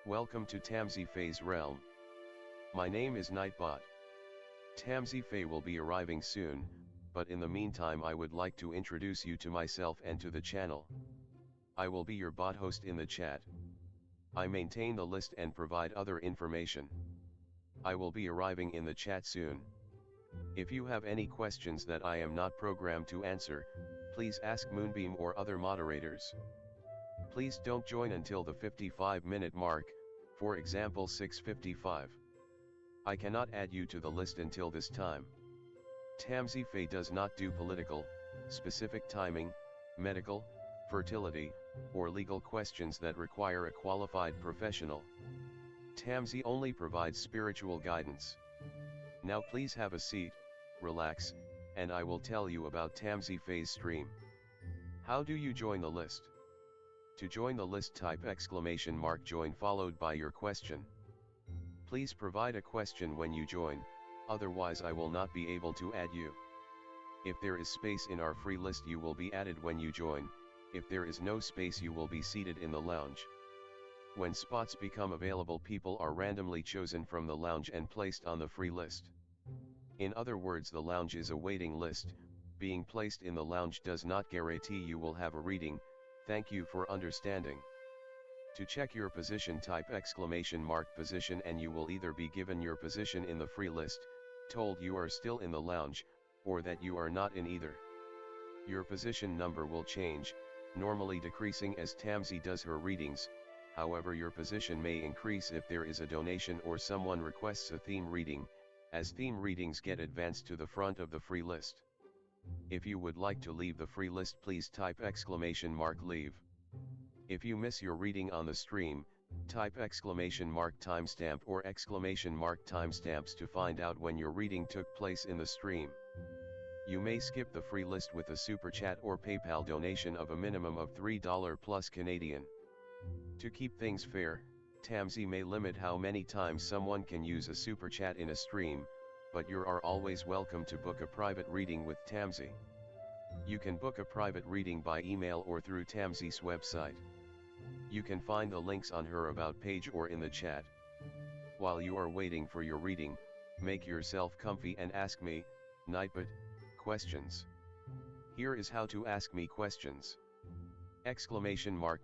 Welcome to Tamsy Fae's realm. My name is Nightbot. Tamsy Fae will be arriving soon, but in the meantime I would like to introduce you to myself and to the channel. I will be your bot host in the chat. I maintain the list and provide other information. I will be arriving in the chat soon. If you have any questions that I am not programmed to answer, please ask Moonbeam or other moderators. Please don't join until the 55-minute mark, for example 6:55. I cannot add you to the list until this time. Tamsy Fae does not do political, specific timing, medical, fertility, or legal questions that require a qualified professional. Tamsy only provides spiritual guidance. Now please have a seat, relax, and I will tell you about Tamsy Fae's stream. How do you join the list? To join the list, type !join followed by your question. Please provide a question when you join, otherwise I will not be able to add you. If there is space in our free list you will be added when you join, if there is no space you will be seated in the lounge. When spots become available, people are randomly chosen from the lounge and placed on the free list. In other words, the lounge is a waiting list. Being placed in the lounge does not guarantee you will have a reading. Thank you for understanding. To check your position, type !position and you will either be given your position in the free list, told you are still in the lounge, or that you are not in either. Your position number will change, normally decreasing as Tamsy does her readings. However, your position may increase if there is a donation or someone requests a theme reading, as theme readings get advanced to the front of the free list. If you would like to leave the free list, please type !leave. If you miss your reading on the stream, type !timestamp or !timestamps to find out when your reading took place in the stream. You may skip the free list with a super chat or PayPal donation of a minimum of $3 plus Canadian. To keep things fair, Tamsy may limit how many times someone can use a super chat in a stream, but you are always welcome to book a private reading with Tamsy. You can book a private reading by email or through Tamsy's website. You can find the links on her About page or in the chat. While you are waiting for your reading, make yourself comfy and ask me, Nightbot, questions. Here is how to ask me questions.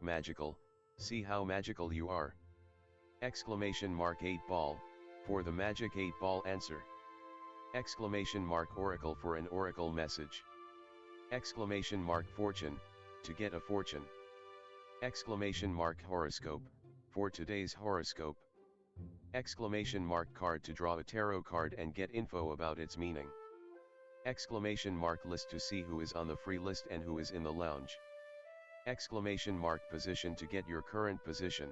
!magical, see how magical you are. !8 ball, for the magic 8 ball answer. !oracle for an oracle message. !fortune, to get a fortune. !horoscope, for today's horoscope. !card to draw a tarot card and get info about its meaning. !list to see who is on the free list and who is in the lounge. !position to get your current position.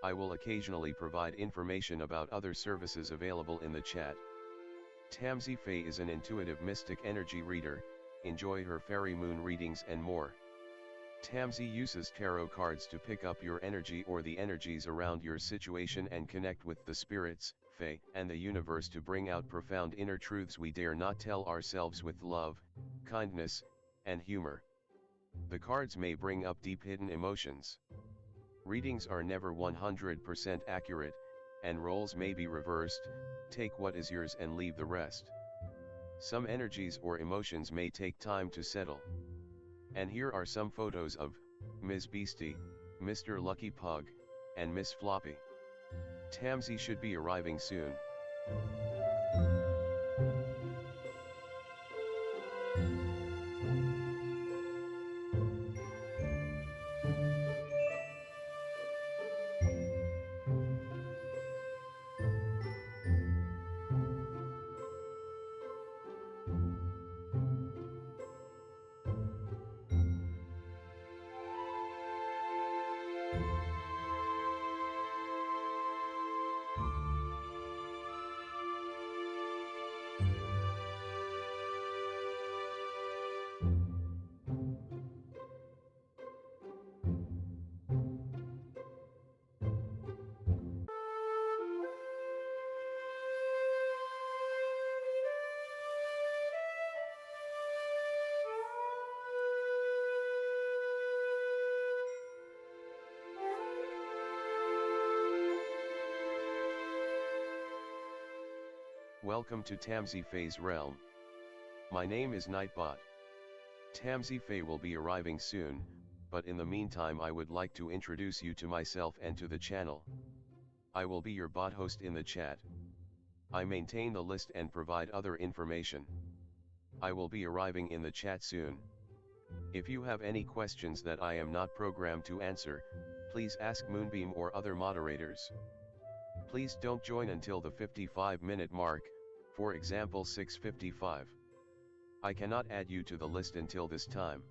I will occasionally provide information about other services available in the chat. Tamsy Fae is an intuitive mystic energy reader. Enjoy her fairy moon readings and more. Tamsy uses tarot cards to pick up your energy or the energies around your situation and connect with the spirits, Fae, and the universe to bring out profound inner truths we dare not tell ourselves with love, kindness, and humor. The cards may bring up deep hidden emotions. Readings are never 100% accurate, and roles may be reversed. Take what is yours and leave the rest. Some energies or emotions may take time to settle. And here are some photos of Ms. Beastie, Mr. Lucky Pug, and Miss Floppy. Tamsy should be arriving soon. Welcome to Tamsy Fae's realm. My name is Nightbot. Tamsy Fae will be arriving soon, but in the meantime I would like to introduce you to myself and to the channel. I will be your bot host in the chat. I maintain the list and provide other information. I will be arriving in the chat soon. If you have any questions that I am not programmed to answer, please ask Moonbeam or other moderators. Please don't join until the 55-minute mark, for example 6:55. I cannot add you to the list until this time.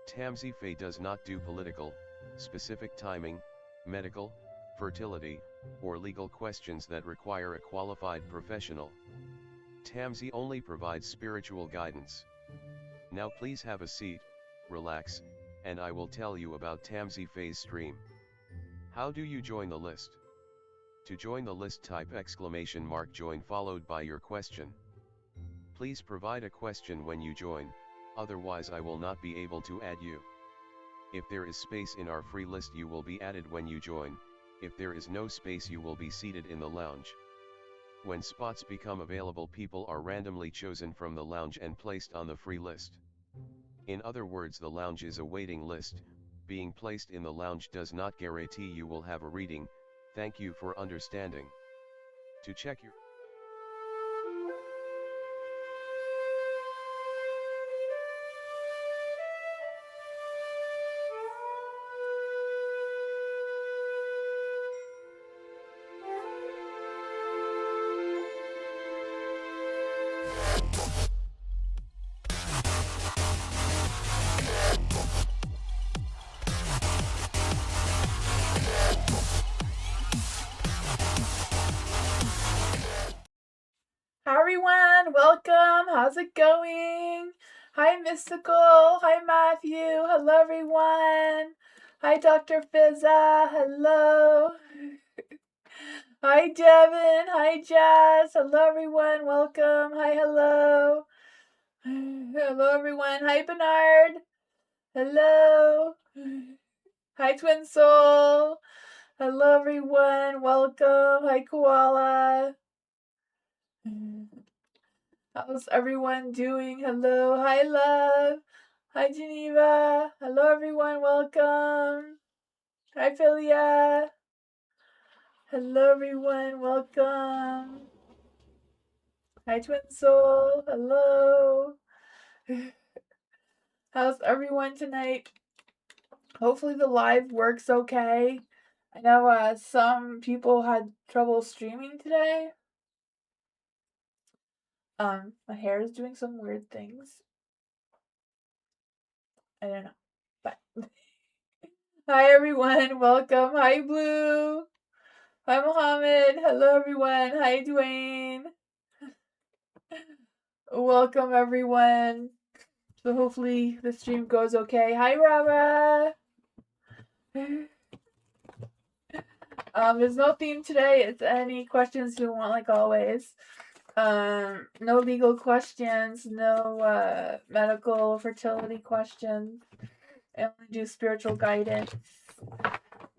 Tamsy Fae does not do political, specific timing, medical, fertility, or legal questions that require a qualified professional. Tamsy only provides spiritual guidance. Now please have a seat, relax, and I will tell you about Tamsy Fae's stream. How do you join the list? To join the list, type !join followed by your question. Please provide a question when you join, otherwise I will not be able to add you. If there is space in our free list you will be added when you join, if there is no space you will be seated in the lounge. When spots become available people are randomly chosen from the lounge and placed on the free list. In other words, the lounge is a waiting list. Being placed in the lounge does not guarantee you will have a reading. Thank you for understanding. To check your Hi everyone, welcome, how's it going? Hi Mystical, hi Matthew, hello everyone. Hi Dr. Fizza, hello. Hi Devin, hi Jazz, hello everyone, welcome, hi hello. Hello everyone, hi Bernard, hello. Hi Twin Soul, hello everyone, welcome, hi Koala. How's everyone doing? Hello, hi love, hi Geneva, hello everyone, welcome. Hi Philia, hello everyone, welcome. Hi Twin Soul, hello. How's everyone tonight? Hopefully the live works okay. I know some people had trouble streaming today. My hair is doing some weird things. I don't know, but hi everyone, welcome. Hi Blue. Hi Mohammed. Hello everyone. Hi Dwayne. Welcome everyone. So hopefully the stream goes okay. Hi Rara. There's no theme today. It's any questions you want, like always. No legal questions, no medical fertility questions. I only do spiritual guidance.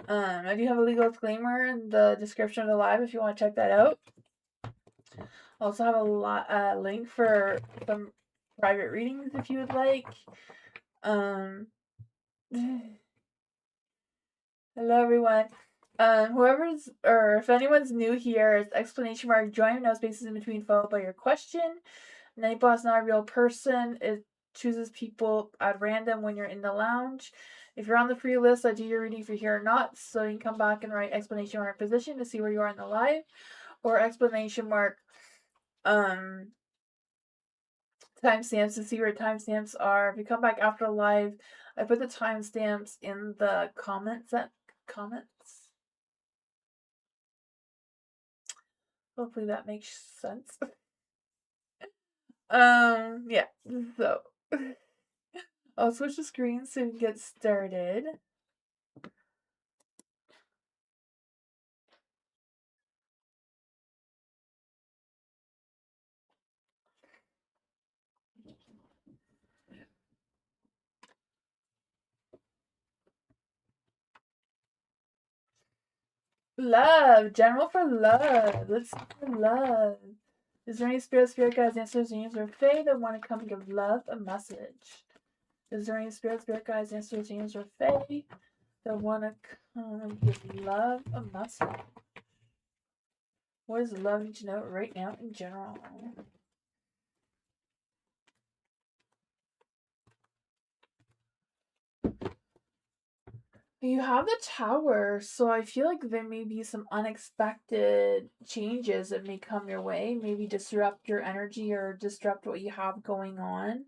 I do have a legal disclaimer in the description of the live if you want to check that out. Also have a link for some private readings if you would like. Hello everyone. If anyone's new here, it's exclamation mark join, no spaces in between, followed by your question. Nightbot's not a real person. It chooses people at random when you're in the lounge. If you're on the free list, I do your reading if you're here or not. So you can come back and write exclamation mark position to see where you are in the live, or exclamation mark timestamps to see where timestamps are. If you come back after live, I put the timestamps in the comments. Hopefully that makes sense. Yeah. So I'll switch the screen so we can get started. Love, general for love. Let's look for love. Is there any spirit guides, answers, names, or fae that want to come and give love a message? Is there any spirit guides, answers, names, or fae that want to come and give love a message? What does love need to know right now in general? You have the Tower, so I feel like there may be some unexpected changes that may come your way, maybe disrupt your energy or disrupt what you have going on.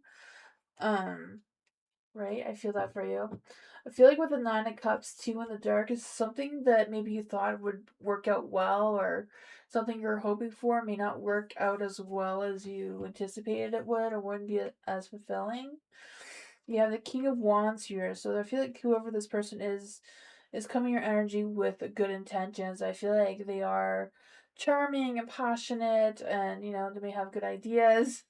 Right? I feel that for you. I feel like with the Nine of Cups, two in the dark is something that maybe you thought would work out well, or something you're hoping for may not work out as well as you anticipated it would, or wouldn't be as fulfilling. You have the King of Wands here, so I feel like whoever this person is coming your energy with good intentions. I feel like they are charming and passionate, and they may have good ideas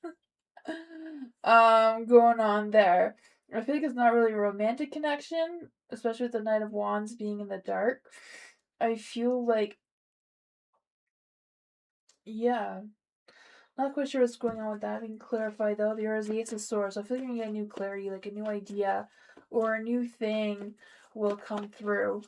going on there. I feel like it's not really a romantic connection, especially with the Knight of Wands being in the dark. I feel like, yeah, not quite sure what's going on with that. We can clarify though. There is the Ace of Swords. So I feel like you're gonna get a new clarity, like a new idea or a new thing will come through.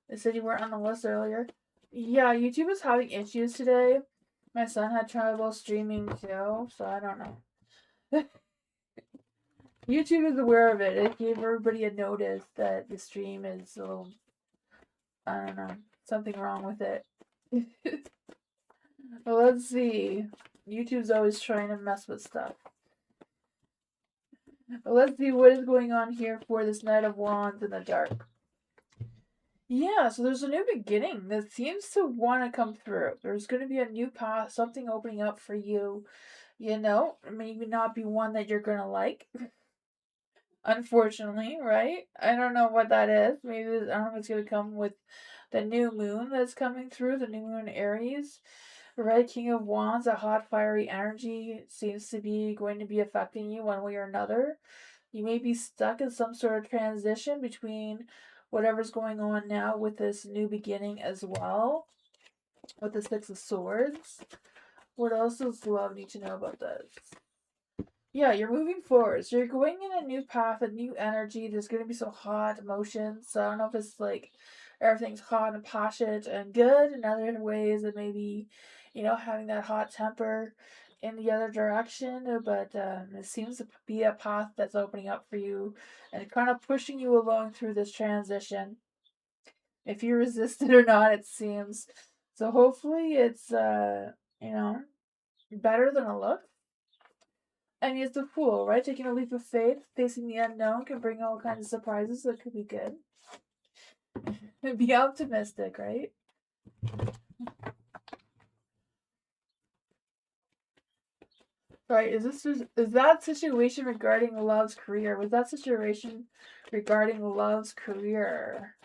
They said you weren't on the list earlier. Yeah, YouTube is having issues today. My son had trouble streaming too, so I don't know. YouTube is aware of it. It gave everybody a notice that the stream is a little, I don't know, something wrong with it. Well, let's see. YouTube's always trying to mess with stuff. Let's see what is going on here for this Knight of Wands in the dark. Yeah, so there's a new beginning that seems to want to come through. There's going to be a new path, something opening up for you. Maybe not be one that you're going to like. Unfortunately, right? I don't know what that is. Maybe I don't know if it's going to come with the new moon that's coming through, the new moon Aries. Right, King of Wands, a hot, fiery energy seems to be going to be affecting you one way or another. You may be stuck in some sort of transition between whatever's going on now with this new beginning as well, with the Six of Swords. What else does love need to know about this? Yeah, you're moving forward. So you're going in a new path, a new energy. There's going to be some hot emotions. So I don't know if it's like everything's hot and passionate and good. In other ways, it may be, having that hot temper in the other direction. But it seems to be a path that's opening up for you and kind of pushing you along through this transition. If you resist it or not, it seems. So hopefully it's, better than it looks. And he's the fool, right? Taking a leap of faith, facing the unknown can bring all kinds of surprises that could be good. Be optimistic, right? Right, is that situation regarding love's career? Was that situation regarding love's career?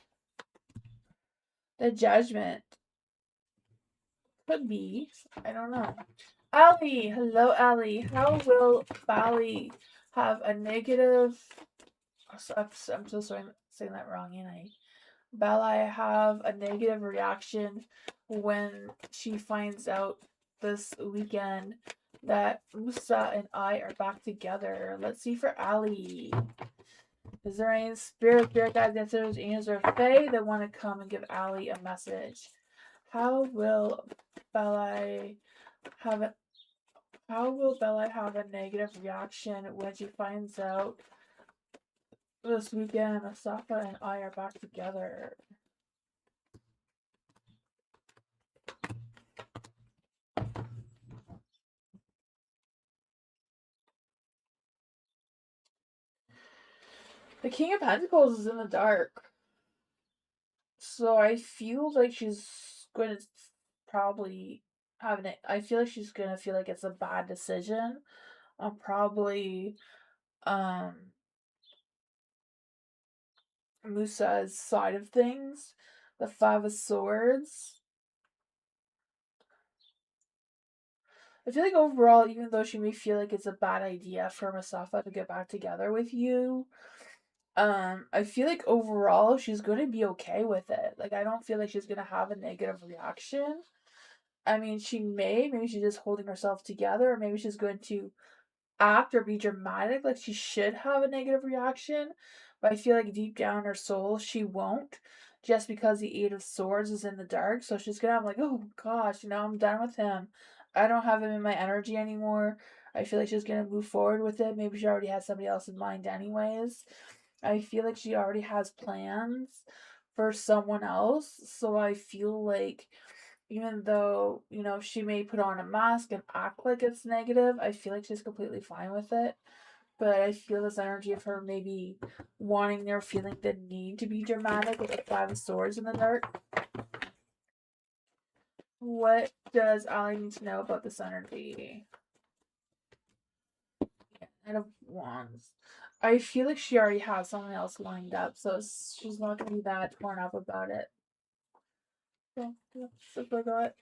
The judgment. Could be. I don't know. Ali, hello Ali. How will Bali have a negative I'm so sorry I'm saying that wrong, ain't I? Bella have a negative reaction when she finds out this weekend that Musa and I are back together. Let's see for Ali. Is there any spirit guides, answers, angels, or fae that want to come and give Ali a message? How will Bella have a negative reaction when she finds out this weekend Mustafa and I are back together? The King of Pentacles is in the dark. So I feel like she's going to probably having it. I feel like she's going to feel like it's a bad decision on probably um Musa's side of things. The Five of Swords. I feel like overall, even though she may feel like it's a bad idea for Mustafa to get back together with you, I feel like overall she's going to be okay with it. Like, I don't feel like she's going to have a negative reaction. I mean, maybe she's just holding herself together, or maybe she's going to act or be dramatic, like she should have a negative reaction. But I feel like deep down in her soul, she won't, just because the Eight of Swords is in the dark. So she's gonna have like, oh gosh, I'm done with him. I don't have him in my energy anymore. I feel like she's gonna move forward with it. Maybe she already has somebody else in mind, anyways. I feel like she already has plans for someone else. So I feel like even though, she may put on a mask and act like it's negative, I feel like she's completely fine with it. But I feel this energy of her maybe wanting or feeling the need to be dramatic with the Five of Swords in the dark. What does Ali need to know about this energy? Knight of Wands. I feel like she already has someone else lined up, so she's not going to be that torn up about it. So, I forgot.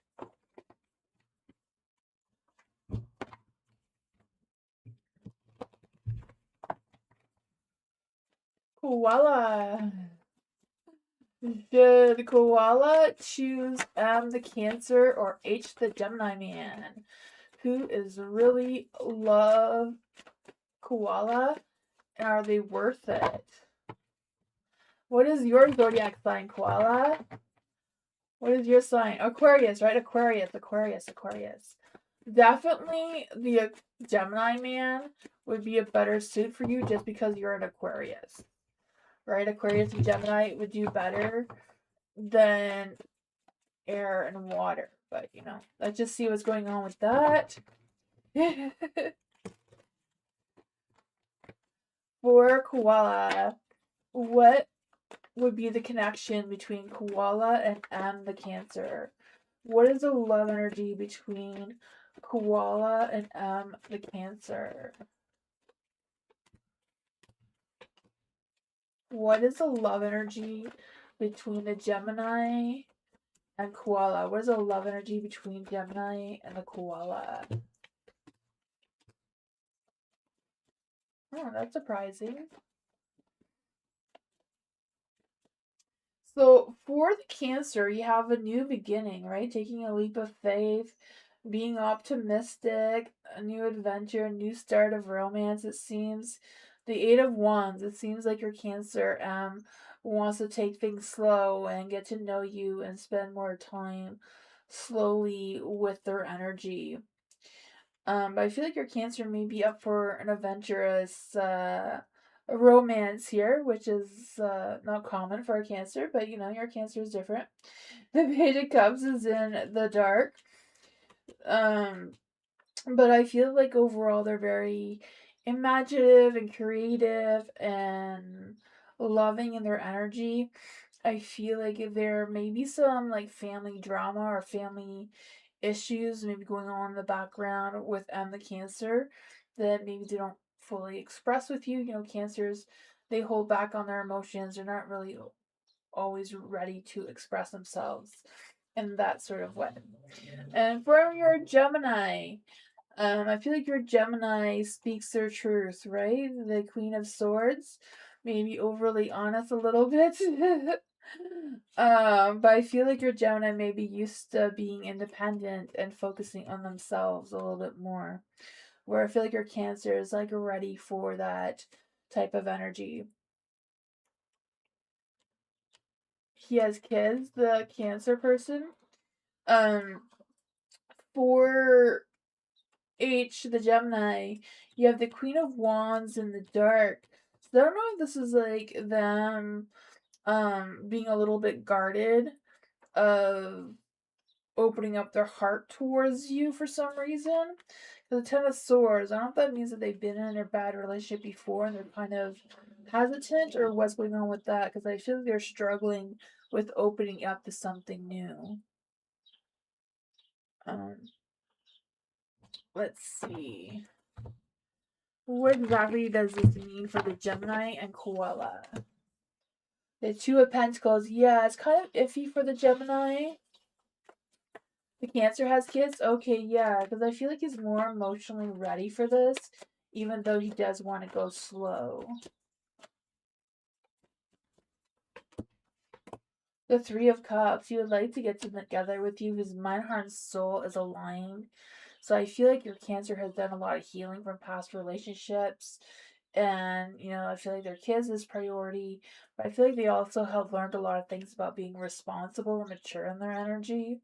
Koala. Should Koala choose M the Cancer or H the Gemini man? Who is really love Koala? And are they worth it? What is your zodiac sign, Koala? What is your sign? Aquarius, right? Aquarius. Definitely the Gemini man would be a better suit for you just because you're an Aquarius. Right? Aquarius and Gemini would do better than air and water. But, let's just see what's going on with that. For Koala, what would be the connection between Koala and M the Cancer? What is the love energy between Koala and M the Cancer? What is the love energy between the Gemini and Koala? What is the love energy between Gemini and the Koala? Oh, that's surprising. So for the Cancer, you have a new beginning, right? Taking a leap of faith, being optimistic, a new adventure, a new start of romance. It seems the Eight of Wands. It seems like your Cancer wants to take things slow and get to know you and spend more time slowly with their energy. But I feel like your Cancer may be up for an adventurous romance here, which is not common for a Cancer, but your Cancer is different. The Page of Cups is in the dark. But I feel like overall they're very imaginative and creative and loving in their energy. I feel like if there may be some like family drama or family issues maybe going on in the background with the Cancer that maybe they don't fully express with you. Cancers, they hold back on their emotions. They're not really always ready to express themselves in that sort of way. And for your Gemini, I feel like your Gemini speaks their truth, right? The Queen of Swords, maybe overly honest a little bit. But I feel like your Gemini may be used to being independent and focusing on themselves a little bit more. Where I feel like your Cancer is like ready for that type of energy. He has kids, the Cancer person. For H, the Gemini, you have the Queen of Wands in the dark. So I don't know if this is like them being a little bit guarded of opening up their heart towards you for some reason. The Ten of Swords, I don't know if that means that they've been in a bad relationship before and they're kind of hesitant or what's going on with that, because I feel like they're struggling with opening up to something new. Let's see. What exactly does this mean for the Gemini and Koala? The Two of Pentacles, yeah, it's kind of iffy for the Gemini. The Cancer has kids? Okay, yeah, because I feel like he's more emotionally ready for this, even though he does want to go slow. The Three of Cups. He would like to get together with you. His mind, heart, and soul is aligned. So I feel like your Cancer has done a lot of healing from past relationships. And, you know, I feel like their kids is priority. But I feel like they also have learned a lot of things about being responsible and mature in their energy.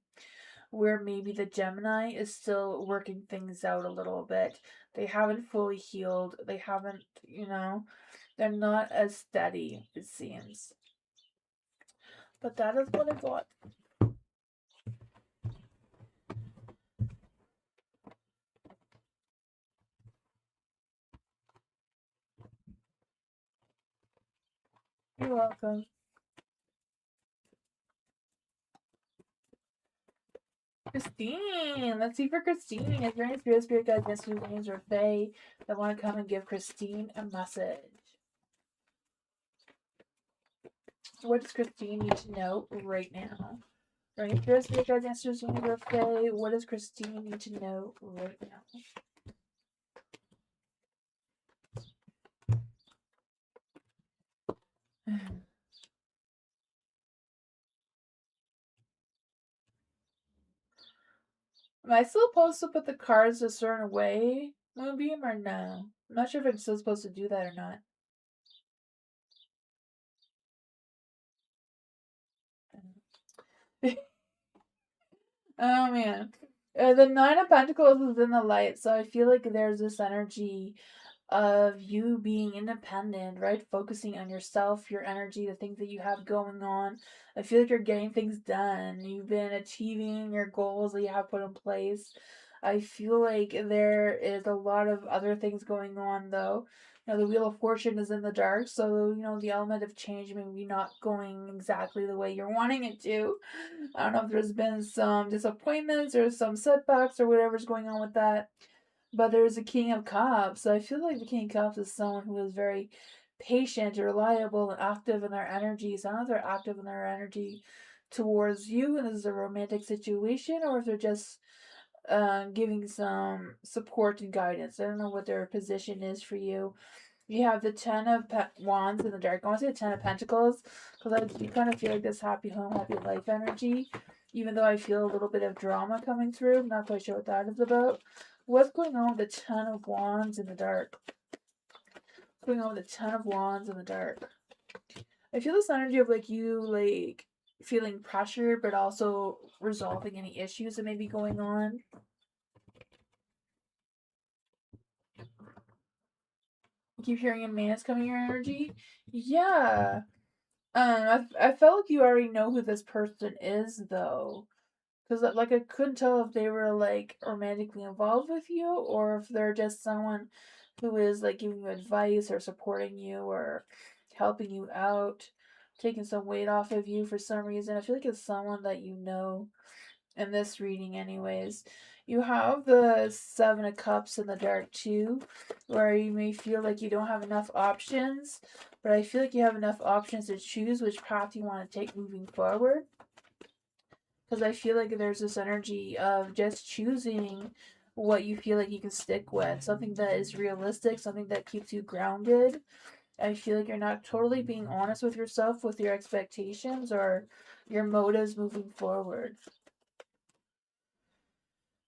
Where maybe the Gemini is still working things out a little bit. They haven't fully healed. They haven't, you know, they're not as steady, it seems. But that is what I got. You're welcome. Christine! Let's see for Christine. Is there any spirit guides, messages, angels, or fae that want to come and give Christine a message? What does Christine need to know right now? Right, spirit guides, messages, angels, or fae. What does Christine need to know right now? Am I still supposed to put the cards a certain way, Moonbeam, or no? I'm not sure if I'm still supposed to do that or not. Oh man. The Nine of Pentacles is in the light, so I feel like there's this energy of you being independent, right? Focusing on yourself, your energy, the things that you have going on. I feel like you're getting things done. You've been achieving your goals that you have put in place. I feel like there is a lot of other things going on though. You know, the Wheel of Fortune is in the dark, so you know the element of change maybe not going exactly the way you're wanting it to. I don't know if there's been some disappointments or some setbacks or whatever's going on with that. But there's a King of Cups. So I feel like the King of Cups is someone who is very patient, reliable, and active in their energies. I don't know if they're active in their energy towards you and this is a romantic situation or if they're just giving some support and guidance. I don't know what their position is for you. You have the Ten of Wands in the dark. I want to say the Ten of Pentacles because I do kind of feel like this happy home, happy life energy. Even though I feel a little bit of drama coming through, I'm not quite sure what that is about. What's going on with the Ten of Wands in the dark? What's going on with the Ten of Wands in the dark? I feel this energy of like you like feeling pressure, but also resolving any issues that may be going on. I keep hearing a man is coming in your energy. Yeah. I felt like you already know who this person is though. Because like I couldn't tell if they were like romantically involved with you or if they're just someone who is like giving you advice or supporting you or helping you out, taking some weight off of you for some reason. I feel like it's someone that you know in this reading anyways. You have the Seven of Cups in the dark too, where you may feel like you don't have enough options, but I feel like you have enough options to choose which path you want to take moving forward. Because I feel like there's this energy of just choosing what you feel like you can stick with, something that is realistic, something that keeps you grounded. I feel like you're not totally being honest with yourself with your expectations or your motives moving forward.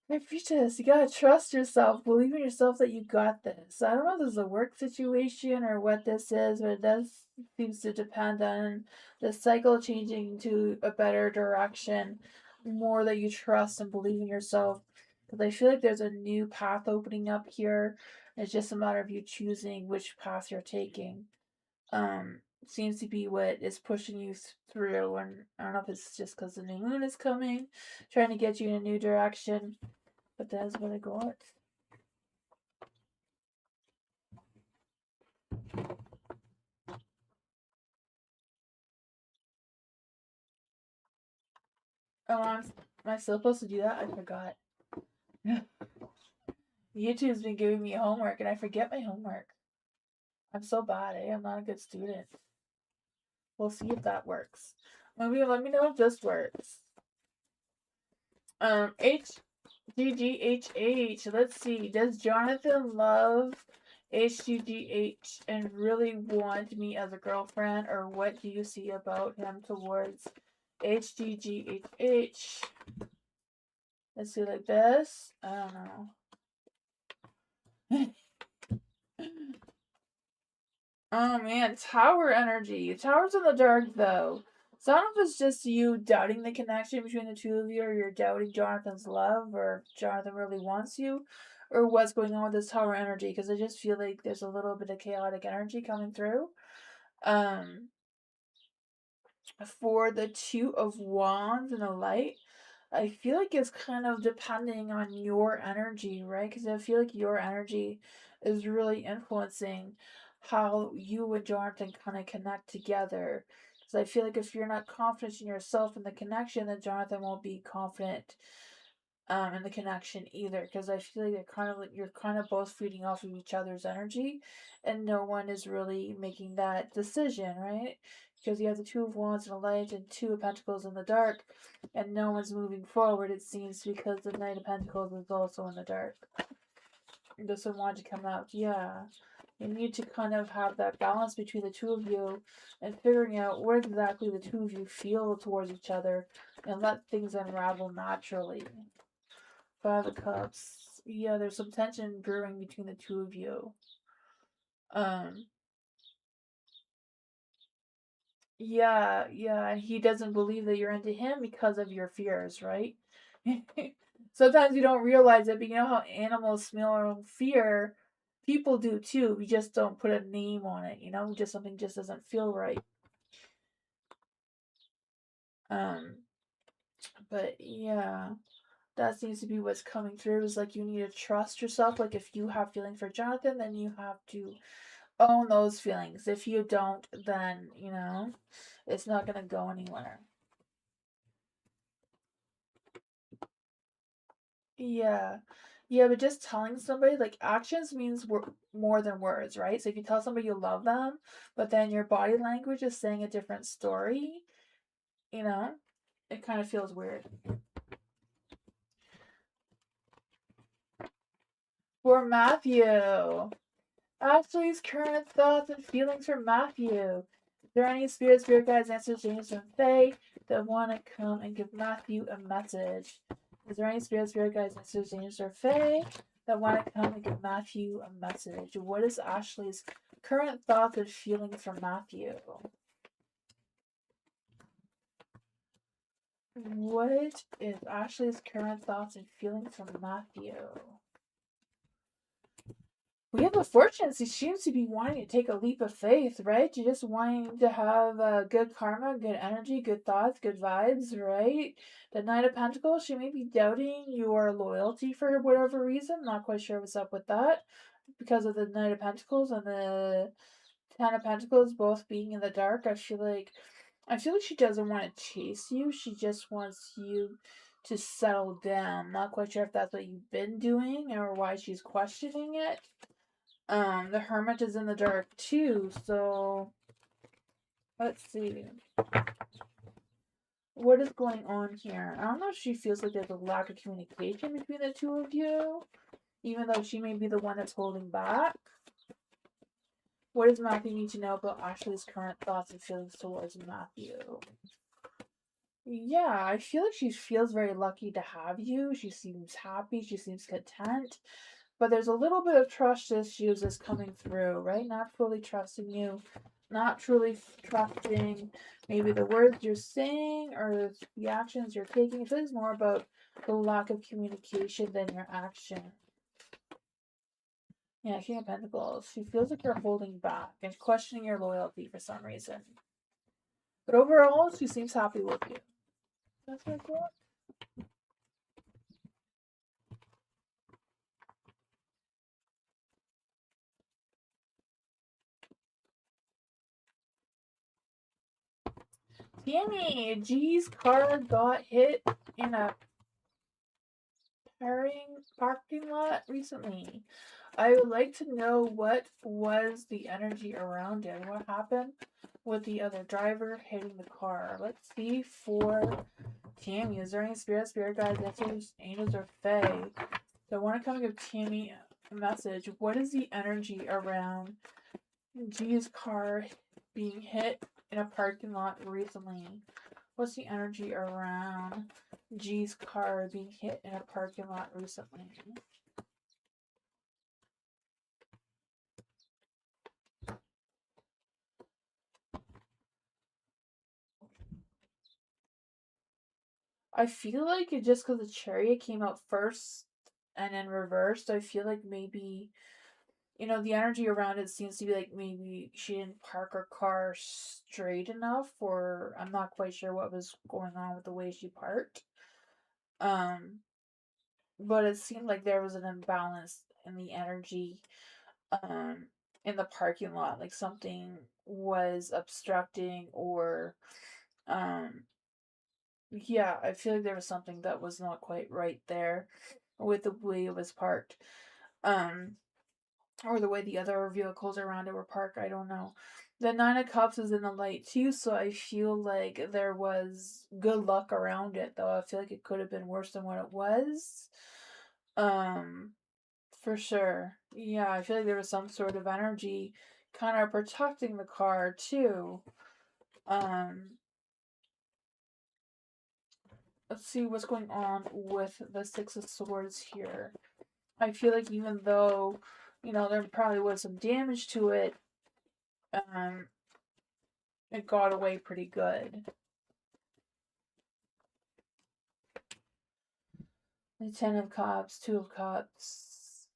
I preach this. You gotta trust yourself. Believe in yourself that you got this. I don't know if this is a work situation or what this is, but it does seems to depend on the cycle changing to a better direction. More that you trust and believe in yourself. Because I feel like there's a new path opening up here. It's just a matter of you choosing which path you're taking. Seems to be what is pushing you through. And I don't know if it's just because the new moon is coming, trying to get you in a new direction. But that's what I got. Oh, am I still supposed to do that? I forgot. YouTube's been giving me homework and I forget my homework. I'm so bad, eh? I'm not a good student. We'll see if that works. Maybe let me know if this works. HGGHH. Let's see. Does Jonathan love HGGH and really want me as a girlfriend, or what do you see about him towards HGGHH. Let's do like this. I don't know. Oh man, tower energy. Tower's in the dark though. So I don't know if it's just you doubting the connection between the two of you, or you're doubting Jonathan's love, or if Jonathan really wants you, or what's going on with this tower energy, because I just feel like there's a little bit of chaotic energy coming through. For the Two of Wands and the Light, I feel like it's kind of depending on your energy, right? Because I feel like your energy is really influencing how you and Jonathan kind of connect together. Because I feel like if you're not confident in yourself and the connection, then Jonathan won't be confident in the connection either. Because I feel like you're kind of both feeding off of each other's energy, and no one is really making that decision, right? Because you have the Two of Wands in the light and Two of Pentacles in the dark, and no one's moving forward, it seems, because the Knight of Pentacles is also in the dark. This one wanted to come out. Yeah. You need to kind of have that balance between the two of you and figuring out what exactly the two of you feel towards each other, and let things unravel naturally. Five of Cups. Yeah, there's some tension brewing between the two of you. Yeah, and he doesn't believe that you're into him because of your fears, right? Sometimes you don't realize it, but you know how animals smell fear? People do too. We just don't put a name on it, just something just doesn't feel right. But yeah, that seems to be what's coming through, is like you need to trust yourself. Like if you have feelings for Jonathan, then you have to own those feelings. If you don't, then, it's not going to go anywhere. Yeah. Yeah, but just telling somebody, like, actions means more than words, right? So if you tell somebody you love them, but then your body language is saying a different story, it kind of feels weird. For Matthew, Ashley's current thoughts and feelings for Matthew. Is there any spirit guides, answers, James, and Faye that want to come and give Matthew a message? Is there any spirit guides, answers, James, or Faye that want to come and give Matthew a message? What is Ashley's current thoughts and feelings for Matthew? What is Ashley's current thoughts and feelings for Matthew? We have a fortune. She seems to be wanting to take a leap of faith, right? You're just wanting to have good karma, good energy, good thoughts, good vibes, right? The Knight of Pentacles, she may be doubting your loyalty for whatever reason. Not quite sure what's up with that. Because of the Knight of Pentacles and the Ten of Pentacles both being in the dark, I feel like she doesn't want to chase you. She just wants you to settle down. Not quite sure if that's what you've been doing or why she's questioning it. The Hermit is in the dark too, so let's see. What is going on here? I don't know if she feels like there's a lack of communication between the two of you, even though she may be the one that's holding back. What does Matthew need to know about Ashley's current thoughts and feelings towards Matthew? Yeah, I feel like she feels very lucky to have you. She seems happy. She seems content. But there's a little bit of trust issues that's coming through, right? Not fully trusting you, not truly trusting maybe the words you're saying or the actions you're taking. I feel it's more about the lack of communication than your action. Yeah, King of Pentacles. She feels like you're holding back and questioning your loyalty for some reason. But overall, she seems happy with you. That's really cool. Tammy, G's car got hit in a parking lot recently. I would like to know what was the energy around it. What happened with the other driver hitting the car? Let's see for Tammy. Is there any spirit guides, answers, angels, or fae? So I want to come and give Tammy a message. What is the energy around G's car being hit in a parking lot recently? What's the energy around G's car being hit in a parking lot recently? I feel like it just because the chariot came out first and then reversed, I feel like maybe, you know, the energy around it seems to be like maybe she didn't park her car straight enough, or I'm not quite sure what was going on with the way she parked. Um, but it seemed like there was an imbalance in the energy um in the parking lot, like something was obstructing or um yeah, I feel like there was something that was not quite right there with the way it was parked. Um, or the way the other vehicles around it were parked, I don't know. The Nine of Cups is in the light too, so I feel like there was good luck around it, though I feel like it could have been worse than what it was. Um, for sure. Yeah, I feel like there was some sort of energy kind of protecting the car too. Um, let's see what's going on with the Six of Swords here. I feel like even though, you know, there probably was some damage to it, um, it got away pretty good. The Ten of Cups, Two of Cups.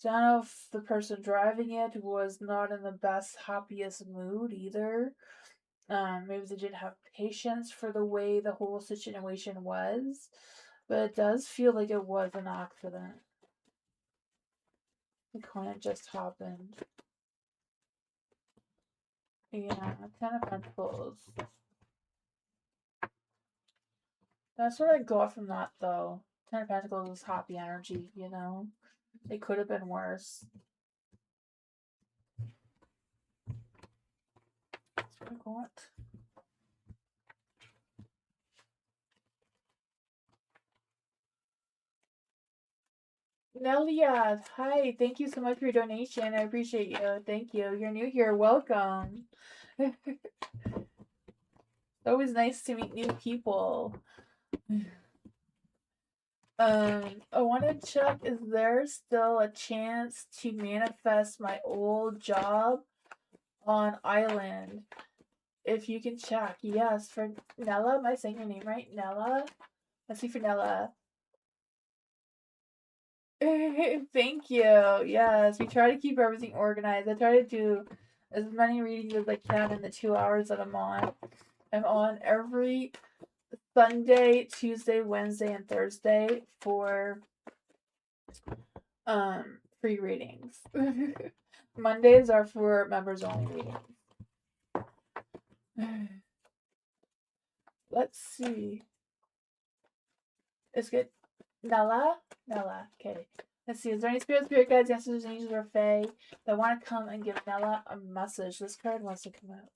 I don't know if the person driving it was not in the best, happiest mood either. Maybe they didn't have patience for the way the whole situation was, but it does feel like it was an accident. It kind of just happened. Yeah, Ten of Pentacles. That's what I got from that, though. Ten of Pentacles is happy energy, you know? It could have been worse. That's what I got. Nelia, hi. Thank you so much for your donation. I appreciate you. Thank you. You're new here. Welcome. It's always nice to meet new people. I want to check, is there still a chance to manifest my old job on Island? If you can check. Yes, for Nella. Am I saying your name right? Nella? Let's see for Nella. Thank you. Yes, we try to keep everything organized. I try to do as many readings as I can in the 2 hours that I'm on. I'm on every Sunday, Tuesday, Wednesday, and Thursday for free readings. Mondays are for members only readings. Let's see. It's good. Nella? Nella. Okay. Let's see. Is there any spirit guides, ancestors, angels, or fae that want to come and give Nella a message? This card wants to come out.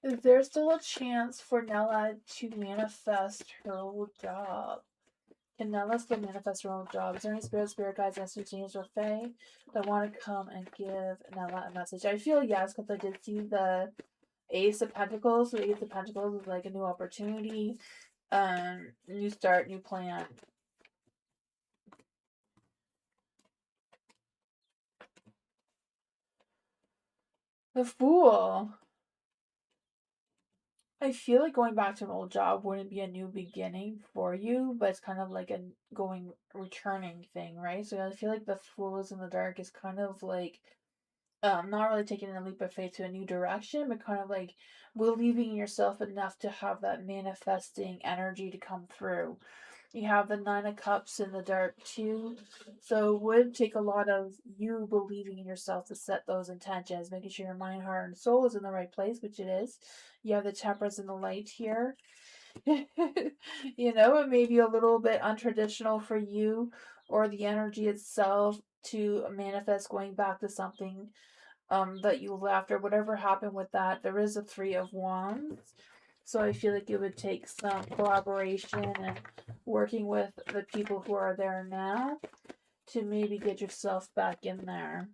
Is there still a chance for Nella to manifest her old job? Can Nella still manifest her old job? Is there any spirit guides, ancestors, angels, or fae that want to come and give Nella a message? I feel yes, because I did see the Ace of Pentacles. So the Ace of Pentacles is like a new opportunity, new start, new plan. The Fool. I feel like going back to an old job wouldn't be a new beginning for you, but it's kind of like a returning thing, right? So I feel like the Fool is in the dark is kind of like not really taking a leap of faith to a new direction, but kind of like believing in yourself enough to have that manifesting energy to come through. You have the Nine of Cups in the dark too. So it would take a lot of you believing in yourself to set those intentions, making sure your mind, heart, and soul is in the right place, which it is. You have the Temperance in the light here. You know, it may be a little bit untraditional for you or the energy itself to manifest going back to something that you left or whatever happened with that. There is a Three of Wands. So I feel like it would take some collaboration and working with the people who are there now to maybe get yourself back in there.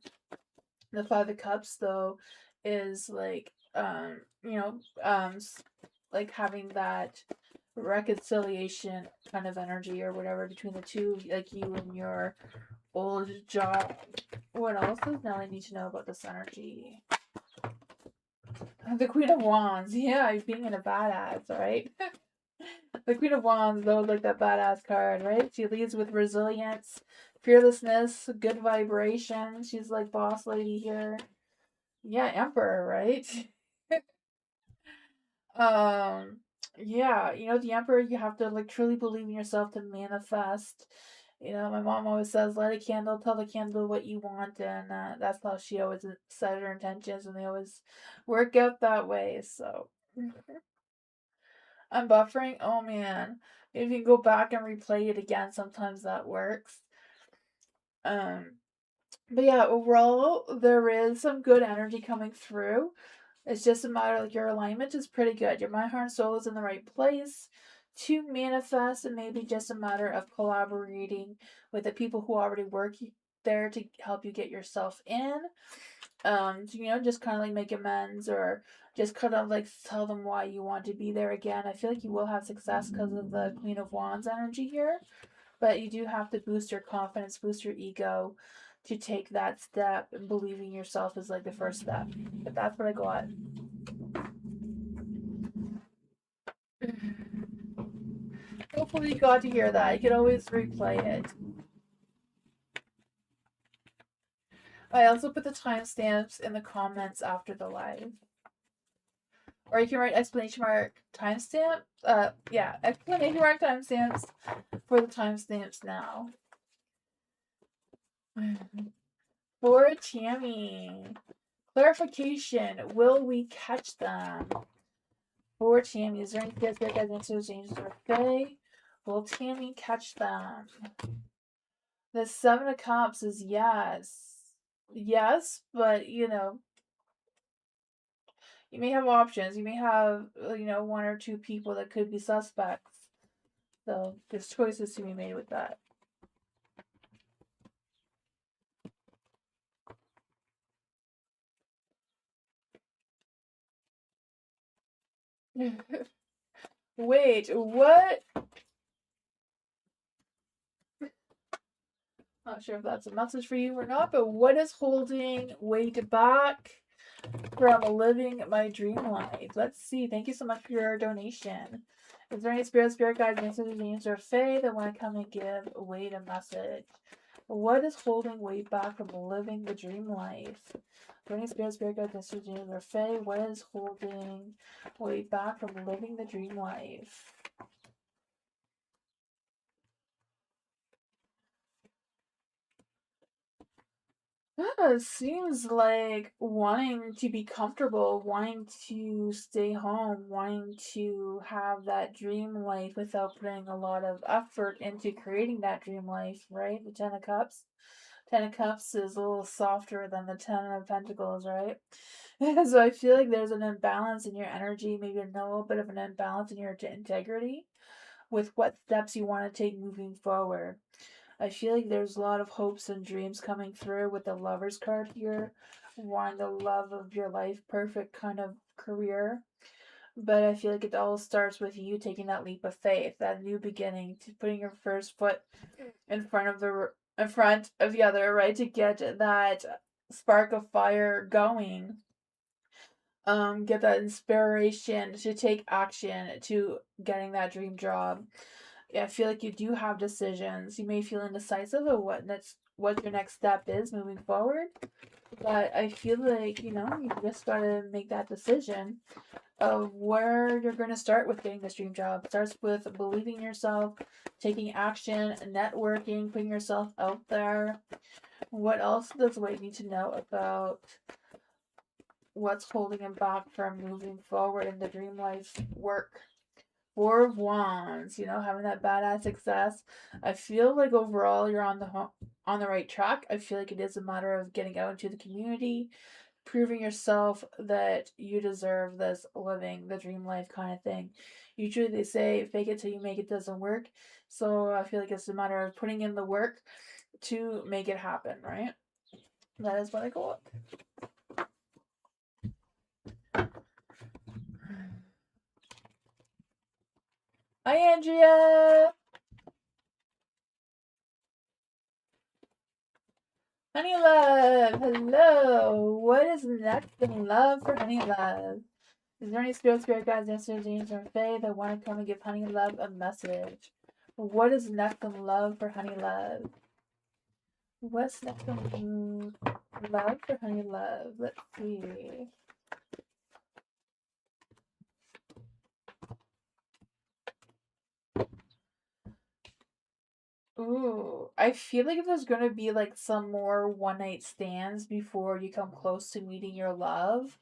The Five of Cups, though, is like, like having that reconciliation kind of energy or whatever between the two, like you and your old job. What else does Nelly need to know about this energy? The Queen of Wands, yeah, being in a badass, right? The Queen of Wands, though, like that badass card, right? She leads with resilience, fearlessness, good vibration. She's like boss lady here. Yeah, Emperor, right? um, yeah, the Emperor, you have to like truly believe in yourself to manifest. My mom always says, "Light a candle, tell the candle what you want," and that's how she always set her intentions, and they always work out that way. So. I'm buffering. Oh man. If you go back and replay it again, sometimes that works. Um, but yeah, overall, there is some good energy coming through. It's just a matter like your alignment is pretty good. Your mind, heart, and soul is in the right place to manifest, and maybe just a matter of collaborating with the people who already work there to help you get yourself in. Just kind of like make amends or just kind of like tell them why you want to be there again. I feel like you will have success because of the Queen of Wands energy here, but you do have to boost your confidence, boost your ego to take that step, and believing yourself is like the first step. But that's what I got. Hopefully you got to hear that. You can always replay it. I also put the timestamps in the comments after the live. Or you can write exclamation mark timestamp. Yeah, exclamation mark timestamps for the timestamps now. For Tammy. Clarification. Will we catch them? For Tammy. Is there any guys that guys answers Angels or Fae? Will Tammy catch them? The Seven of Cups is yes. Yes, but you may have options. You may have, one or two people that could be suspects. So there's choices to be made with that. Wait, what? Not sure if that's a message for you or not, but what is holding weight back from living my dream life? Let's see. Thank you so much for your donation. Is there any spirit guides, messages, names, or fae that want to come and give Wade a message? What is holding Wade back from living the dream life? Is there any spirit guides, messages, names, or fae? What is holding Wade back from living the dream life? It seems like wanting to be comfortable, wanting to stay home, wanting to have that dream life without putting a lot of effort into creating that dream life, right? The Ten of Cups. Ten of Cups is a little softer than the Ten of Pentacles, right? So I feel like there's an imbalance in your energy, maybe a little bit of an imbalance in your integrity with what steps you want to take moving forward. I feel like there's a lot of hopes and dreams coming through with the Lovers card here, wanting the love of your life, perfect kind of career. But I feel like it all starts with you taking that leap of faith, that new beginning, to putting your first foot in front of the other, right, to get that spark of fire going. Get that inspiration to take action to getting that dream job. I feel like you do have decisions. You may feel indecisive of what your next step is moving forward. But I feel like, you just gotta make that decision of where you're gonna start with getting this dream job. It starts with believing in yourself, taking action, networking, putting yourself out there. What else does Wade need to know about what's holding him back from moving forward in the dream life work? Four of Wands, having that badass success. I feel like overall you're on the right track. I feel like it is a matter of getting out into the community, proving yourself that you deserve this living the dream life kind of thing. Usually they say fake it till you make it doesn't work. So I feel like it's a matter of putting in the work to make it happen, right? That is what I got. Hi, Andrea. Honey Love, hello. What is next in love for Honey Love? Is there any spirit guides, ancestors, angels, or fae that want to come and give Honey Love a message? What is next in love for Honey Love? What's next in love for Honey Love? Let's see. Ooh, I feel like there's gonna be like some more one night stands before you come close to meeting your love.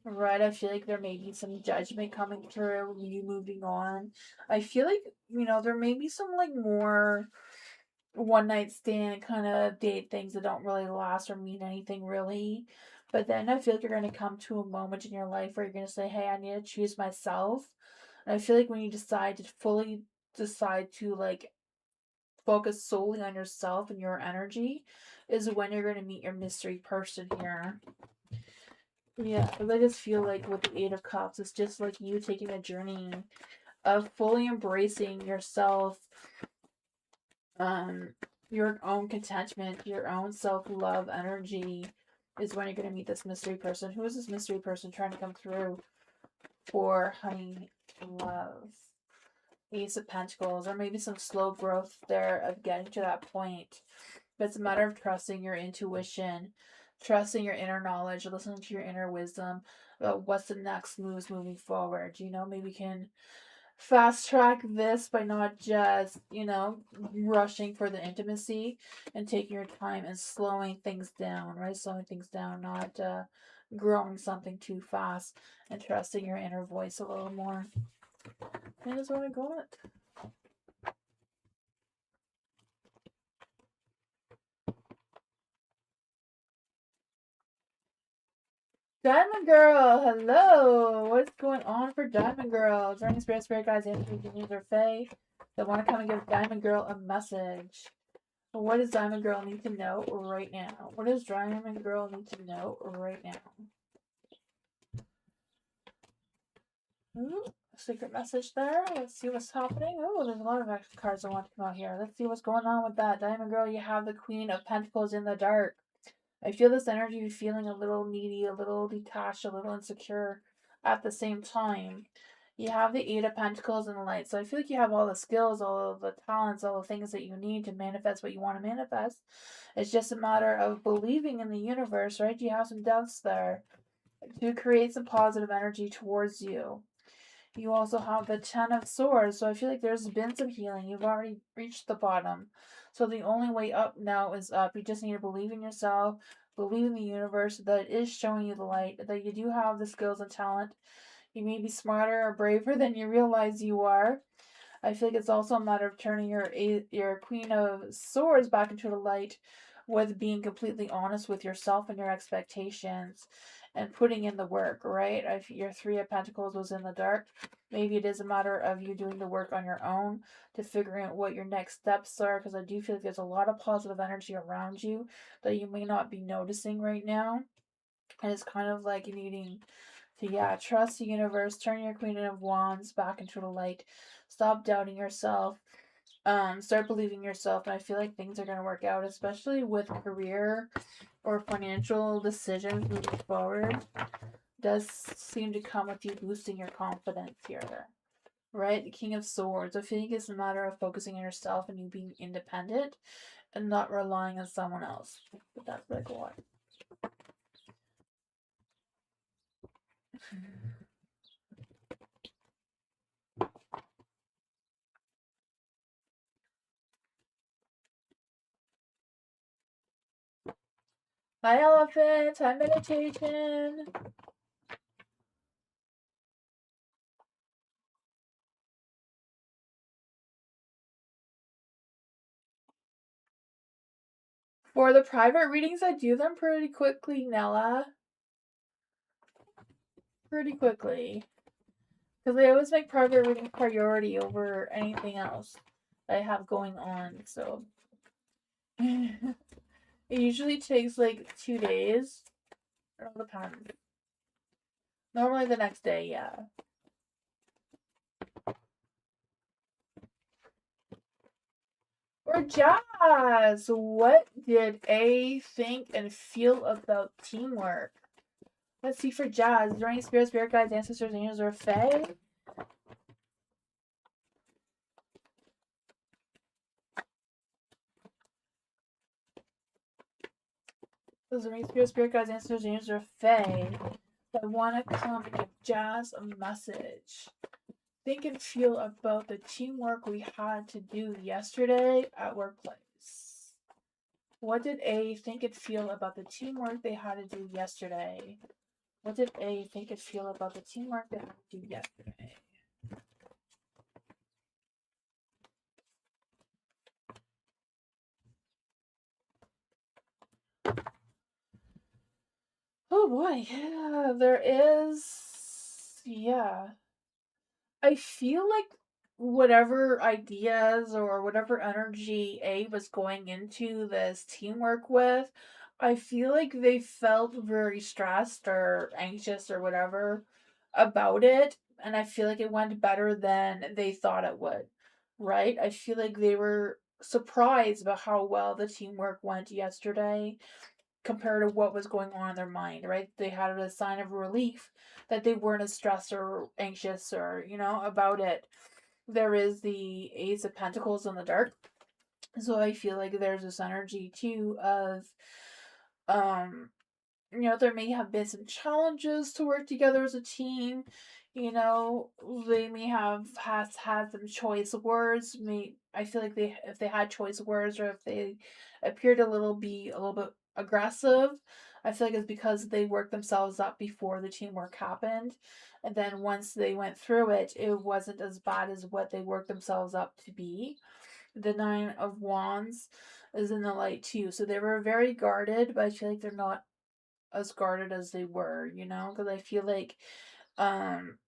Right, I feel like there may be some judgment coming through, you moving on. I feel like, there may be some like more one night stand kind of date things that don't really last or mean anything really. But then I feel like you're going to come to a moment in your life where you're going to say, hey, I need to choose myself. And I feel like when you decide to fully decide to like focus solely on yourself and your energy is when you're going to meet your mystery person here. Yeah, because I just feel like with the Eight of Cups, it's just like you taking a journey of fully embracing yourself, um, your own contentment, your own self love energy is when you're going to meet this mystery person. Who is this mystery person trying to come through for Honey Love? Ace of Pentacles, or maybe some slow growth there of getting to that point. But it's a matter of trusting your intuition, trusting your inner knowledge, listening to your inner wisdom about what's the next moves moving forward. Maybe you can fast track this by not just, rushing for the intimacy and taking your time and slowing things down, right? Slowing things down, not growing something too fast, and trusting your inner voice a little more. That is what I got. Diamond Girl, hello. What's going on for Diamond Girl? Is there any spirit guides, angels, or fae that want to come and give Diamond Girl a message? What does Diamond Girl need to know right now? What does Diamond Girl need to know right now? Ooh, secret message there. Let's see what's happening. Oh, there's a lot of extra cards I want to come out here. Let's see what's going on with that. Diamond Girl, you have the Queen of Pentacles in the dark. I feel this energy of feeling a little needy, a little detached, a little insecure at the same time. You have the Eight of Pentacles in the light. So I feel like you have all the skills, all of the talents, all the things that you need to manifest what you want to manifest. It's just a matter of believing in the universe, right? You have some doubts there to create some positive energy towards you. You also have the Ten of Swords, so I feel like there's been some healing. You've already reached the bottom. So the only way up now is up. You just need to believe in yourself, believe in the universe that it is showing you the light, that you do have the skills and talent. You may be smarter or braver than you realize you are. I feel like it's also a matter of turning your Queen of Swords back into the light with being completely honest with yourself and your expectations and putting in the work, right? If your Three of Pentacles was in the dark, maybe it is a matter of you doing the work on your own to figure out what your next steps are, because I do feel like there's a lot of positive energy around you that you may not be noticing right now. And it's kind of like needing to, trust the universe, turn your Queen of Wands back into the light, stop doubting yourself, start believing yourself, and I feel like things are going to work out, especially with career or financial decisions moving forward. Does seem to come with you boosting your confidence here, right? The King of Swords. I think it's a matter of focusing on yourself and you being independent and not relying on someone else. But that's what I got. Hi, Elephant. Hi, Meditation. For the private readings, I do them pretty quickly, Nella. Pretty quickly. Because I always make private reading priority over anything else I have going on, so. It usually takes like 2 days. It all depends. Normally the next day, yeah. Or Jazz, what did A think and feel about teamwork? Let's see for Jazz. Is there any spirit guides, ancestors, angels, or fae? Is there any spirit guides, ancestors, angels, or fae that want to come and give Jazz a message? Think and feel about the teamwork we had to do yesterday at workplace. What did A think and feel about the teamwork they had to do yesterday? What did A think and feel about the teamwork they had to do yesterday? Oh boy, yeah, there is. Yeah. I feel like whatever ideas or whatever energy A was going into this teamwork with, I feel like they felt very stressed or anxious or whatever about it. And I feel like it went better than they thought it would, right? I feel like they were surprised about how well the teamwork went yesterday compared to what was going on in their mind, right? They had a sign of relief that they weren't as stressed or anxious or, about it. There is the Ace of Pentacles in the dark. So I feel like there's this energy too of um there may have been some challenges to work together as a team. They may have had some choice words. I feel like if they had choice words or if they appeared a little bit aggressive, I feel like it's because they worked themselves up before the teamwork happened. And then once they went through it, it wasn't as bad as what they worked themselves up to be. The Nine of Wands is in the light too. So they were very guarded, but I feel like they're not as guarded as they were, because I feel like um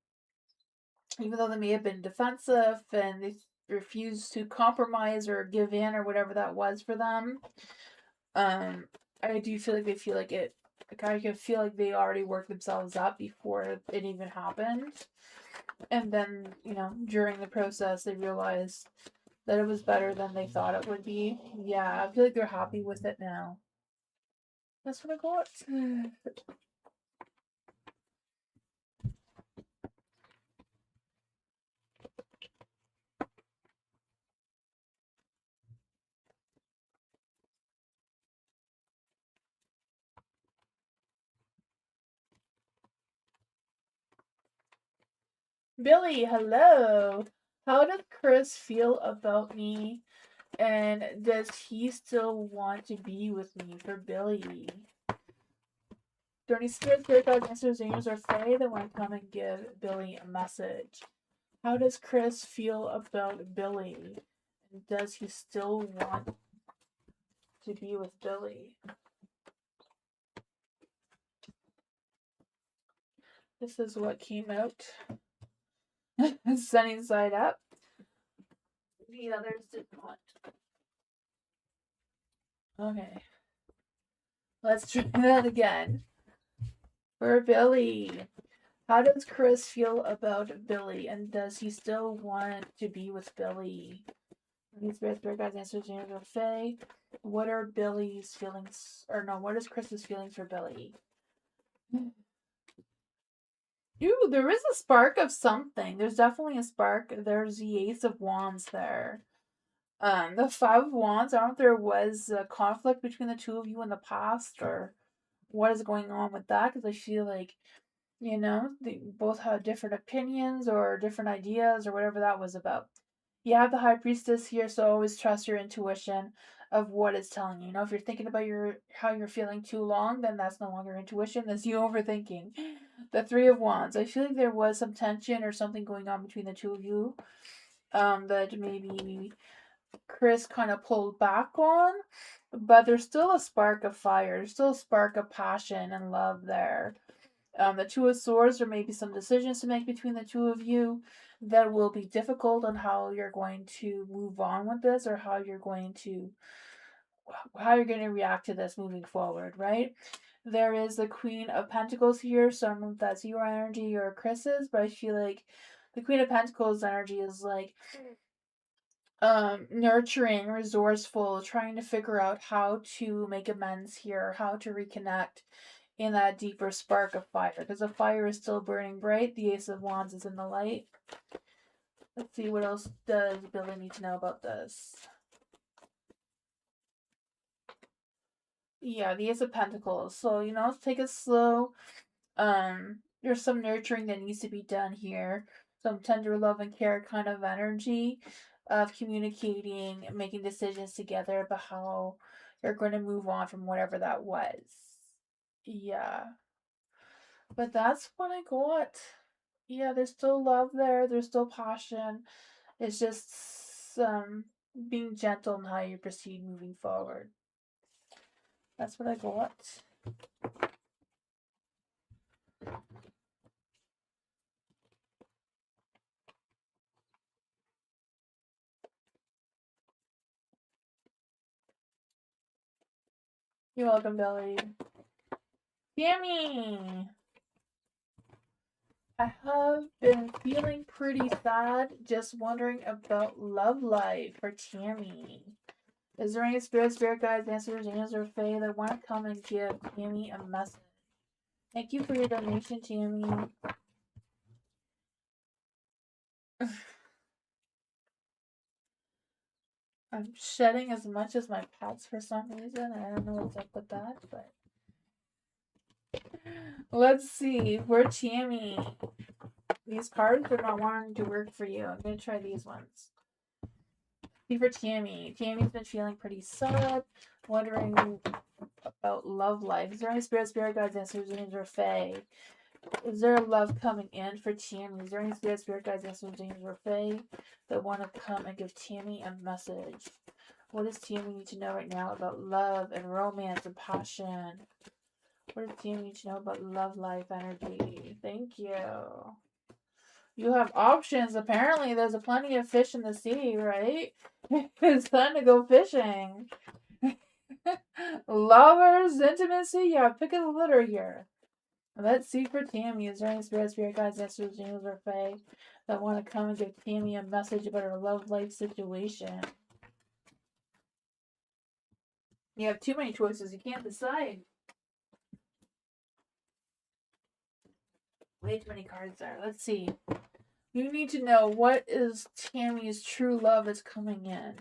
even though they may have been defensive and they refused to compromise or give in or whatever that was for them, um I do feel like they feel like it like I can feel like they already worked themselves up before it even happened. And then, during the process they realized that it was better than they thought it would be. Yeah, I feel like they're happy with it now. That's what I got. Billy, hello. How does Chris feel about me? And does he still want to be with me for Billy? Do any spirit guides, answers, angels, or fae that want to come and give Billy a message? How does Chris feel about Billy? And does he still want to be with Billy? This is what came out. Sunny side up. The others did not. Okay. Let's try that again. For Billy. How does Chris feel about Billy? And does he still want to be with Billy? Spirit guides, answers, angels, Fae. What are Billy's feelings? Or no, what is Chris's feelings for Billy? Ooh, there is a spark of something. There's definitely a spark. There's the Ace of Wands there. The Five of Wands. I don't know if there was a conflict between the two of you in the past, or what is going on with that. Because I feel like, they both have different opinions or different ideas or whatever that was about. You have the High Priestess here, so always trust your intuition of what it's telling you. If you're thinking about how you're feeling too long, then that's no longer intuition, that's you overthinking. The Three of Wands. I feel like there was some tension or something going on between the two of you. That maybe Chris kind of pulled back on, but there's still a spark of fire. There's still a spark of passion and love there. The Two of Swords, there may be some decisions to make between the two of you that will be difficult on how you're going to move on with this, or how you're going to react to this moving forward, right? There is the Queen of Pentacles here, so I don't know if that's your energy or Chris's, but I feel like the Queen of Pentacles energy is like Nurturing, resourceful, trying to figure out how to make amends here, how to reconnect in that deeper spark of fire, because the fire is still burning bright. The Ace of Wands is in the light. Let's see, what else does Billy need to know about this? Yeah, the Ace of Pentacles. So, take it slow. There's some nurturing that needs to be done here. Some tender love and care kind of energy of communicating, making decisions together about how you're going to move on from whatever that was. Yeah. But that's what I got. Yeah, there's still love there. There's still passion. It's just being gentle in how you proceed moving forward. That's what I got. You're welcome, Billy. Tammy! I have been feeling pretty sad, just wondering about love life for Tammy. Is there any spirit guides, answers, angels, or fae that want to come and give Tammy a message? Thank you for your donation, Tammy. I'm shedding as much as my pets for some reason. I don't know what's up with that, but let's see. For Tammy. These cards are not wanting to work for you. I'm gonna try these ones. See for Tammy. Tammy's been feeling pretty sad, wondering about love life. Is there any spirit guides, answers, angels, or fae? Is there love coming in for Tammy? Is there any spirit guides, answers, angels, or fae that want to come and give Tammy a message? What does Tammy need to know right now about love and romance and passion? What does Tammy need to know about love life energy? Thank you. You have options. Apparently, there's plenty of fish in the sea, right? It's time to go fishing. Lovers, intimacy. Yeah, pick a litter here. Let's see for Tammy. Is there any spirit guides, answers, angels, or fae that want to come and give Tammy a message about her love life situation? You have too many choices. You can't decide. Way too many cards there. Let's see. You need to know what is Tammy's true love is coming in.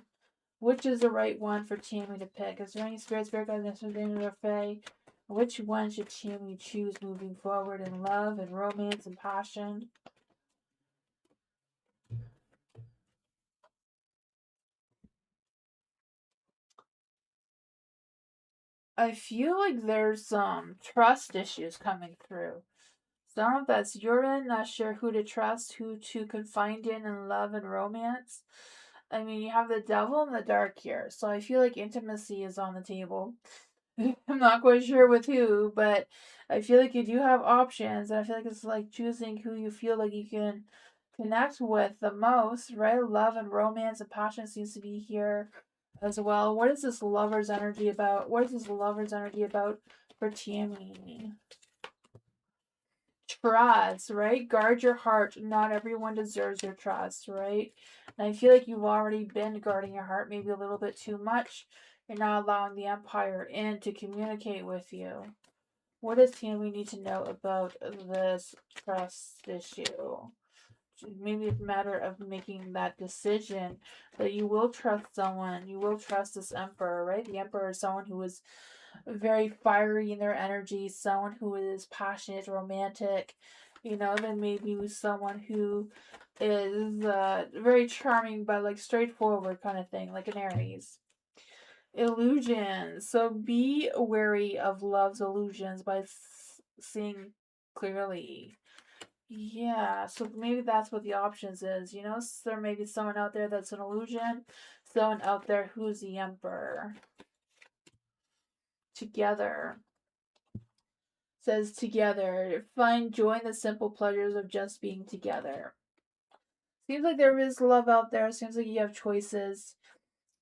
Which is the right one for Tammy to pick? Is there any spirit guides, answers, angels, or fae? Which one should Tammy choose moving forward in love and romance and passion? I feel like there's some trust issues coming through. So I don't know if that's urine, not sure who to trust, who to confide in love and romance. I mean, you have the devil in the dark here, so I feel like intimacy is on the table. I'm not quite sure with who, but I feel like you do have options. I feel like it's like choosing who you feel like you can connect with the most, right? Love and romance and passion seems to be here as well. What is this lover's energy about? What is this lover's energy about for Tammy? Trust, right? Guard your heart. Not everyone deserves your trust, right? And I feel like you've already been guarding your heart maybe a little bit too much. You're not allowing the Empire in to communicate with you. What does Tammy need to know about this trust issue? Maybe it's a matter of making that decision that you will trust someone. You will trust this Emperor, right? The Emperor is someone who is very fiery in their energy, someone who is passionate, romantic, then maybe someone who is very charming but like straightforward kind of thing, like an Aries. Illusions. So be wary of love's illusions by seeing clearly. Yeah, so maybe that's what the options is, So there may be someone out there that's an illusion, someone out there who's the Emperor. Together. Says together. Find joy in the simple pleasures of just being together. Seems like there is love out there. Seems like you have choices.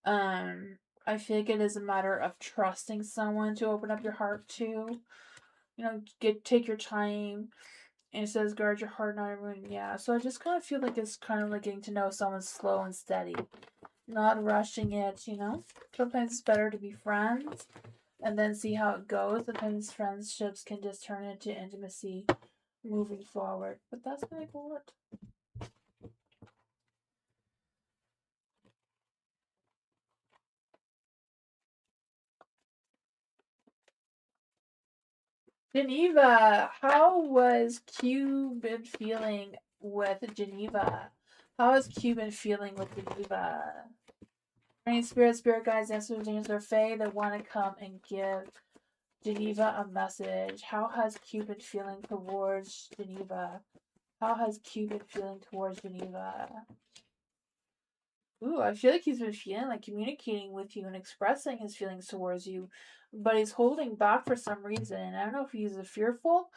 I feel like it is a matter of trusting someone to open up your heart to. Take your time. And it says guard your heart, not everyone. Yeah. So I just kind of feel like it's kind of like getting to know someone slow and steady. not rushing it, you know? Sometimes it's better to be friends and then see how it goes. Sometimes friendships can just turn into intimacy moving forward. But that's what I got. Geneva, how was Q been feeling with Geneva? How has Q been feeling with Geneva? Any spirit guides, ancestors, angels, or fae that want to come and give Geneva a message? How has Q been feeling towards Geneva? How has Q been feeling towards Geneva? Ooh, I feel like he's been feeling like communicating with you and expressing his feelings towards you, but he's holding back for some reason. I don't know if he's fearful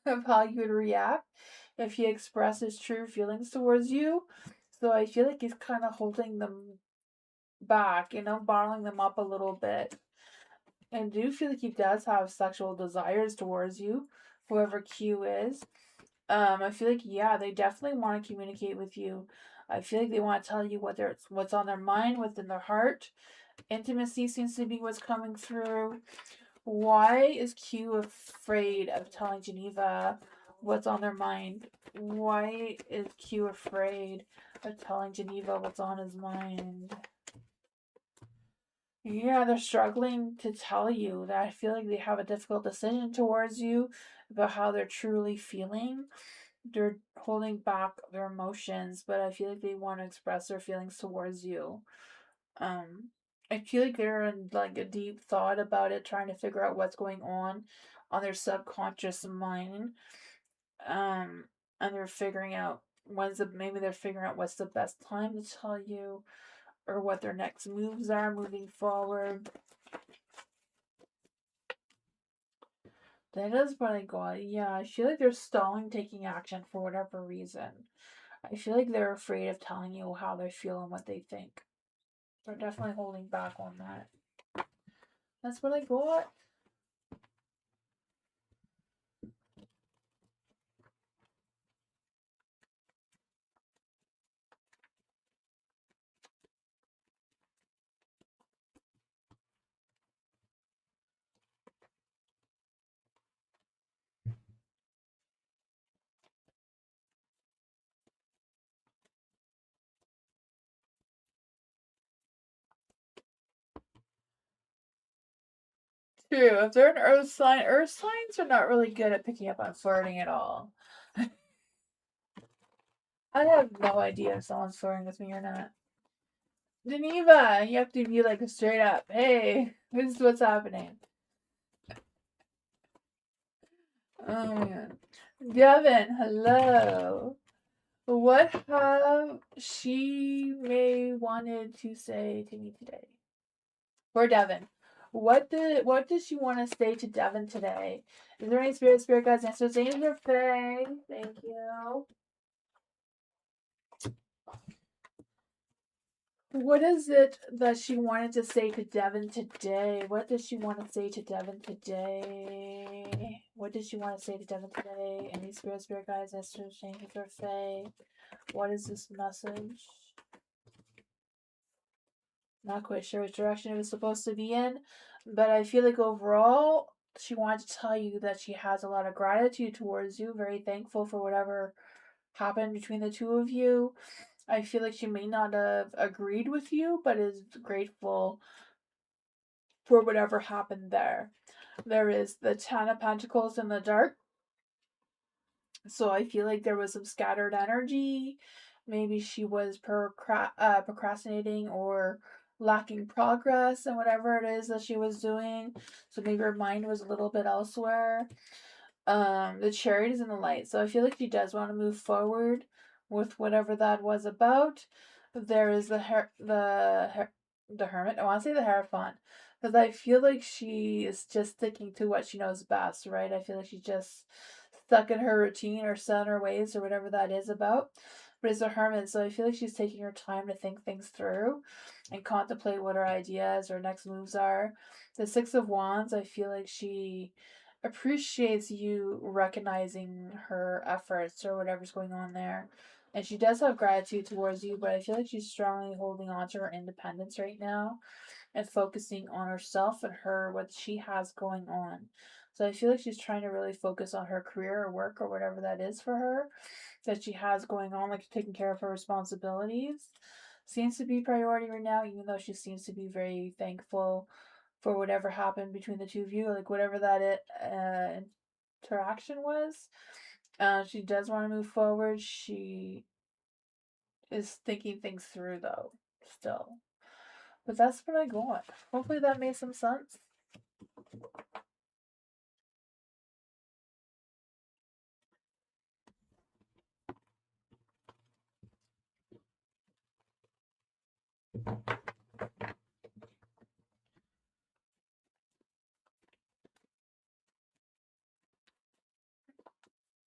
of how you would react if he expresses true feelings towards you. So I feel like he's kind of holding them back, you know, bottling them up a little bit. And do feel like he does have sexual desires towards you, whoever Q is. I feel like yeah, they definitely want to communicate with you. I feel like they want to tell you what's on their mind, what's in their heart. Intimacy seems to be what's coming through. Why is Q afraid of telling Geneva what's on their mind? Why is Q afraid of telling Geneva what's on his mind? Yeah, they're struggling to tell you that. I feel like they have a difficult decision towards you about how they're truly feeling. They're holding back their emotions, but I feel like they want to express their feelings towards you. Um, I feel like they're in like a deep thought about it, trying to figure out what's going on their subconscious mind. Um, and they're figuring out maybe they're figuring out what's the best time to tell you, or what their next moves are moving forward. That is what I got. Yeah, I feel like they're stalling taking action for whatever reason. I feel like they're afraid of telling you how they feel and what they think. They're definitely holding back on that. That's what I got. True. If they're an earth signs are not really good at picking up on flirting at all. I have no idea if someone's flirting with me or not. Geneva, you have to be like straight up. Hey, this is what's happening. Oh my god. Devin, hello. What have she may wanted to say to me today? For Devin. What does she want to say to Devin today? Is there any spirit guides, answers, angels, or fae? Thank you. What is it that she wanted to say to Devin today? What does she want to say to Devin today? What does she want to say to Devin today? Any spirit guides, answers, angels, or fae? What is this message? Not quite sure which direction it was supposed to be in, but I feel like overall she wanted to tell you that she has a lot of gratitude towards you, very thankful for whatever happened between the two of you. I feel like she may not have agreed with you, but is grateful for whatever happened there. There is the Ten of Pentacles in the dark. So I feel like there was some scattered energy. Maybe she was procrastinating or lacking progress in whatever it is that she was doing. So maybe her mind was a little bit elsewhere. The Chariot is in the light. So I feel like she does want to move forward with whatever that was about. There is the Hermit. I want to say the Hierophant. Because I feel like she is just sticking to what she knows best, right? I feel like she's just stuck in her routine or set in her ways or whatever that is about. But it's a hermit, so I feel like she's taking her time to think things through and contemplate what her ideas or next moves are. The Six of Wands, I feel like she appreciates you recognizing her efforts or whatever's going on there. And she does have gratitude towards you, but I feel like she's strongly holding on to her independence right now and focusing on herself and what she has going on. So I feel like she's trying to really focus on her career or work or whatever that is for her that she has going on, like taking care of her responsibilities. Seems to be priority right now, even though she seems to be very thankful for whatever happened between the two of you, like whatever that interaction was. She does want to move forward. She is thinking things through though, still. But that's what I got. Hopefully that made some sense.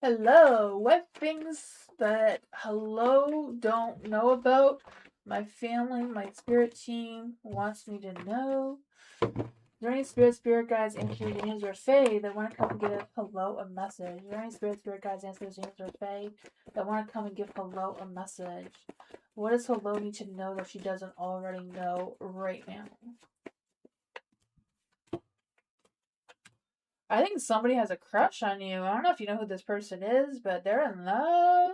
Hello. What things that hello don't know about my family, my spirit team wants me to know? Is there any spirit guides, angels, or fae that want to come and give hello a message? Is there any spirit guides, angels, or fae that want to come and give hello a message? What does hello need to know that she doesn't already know right now? I think somebody has a crush on you. I don't know if you know who this person is, but they're in love.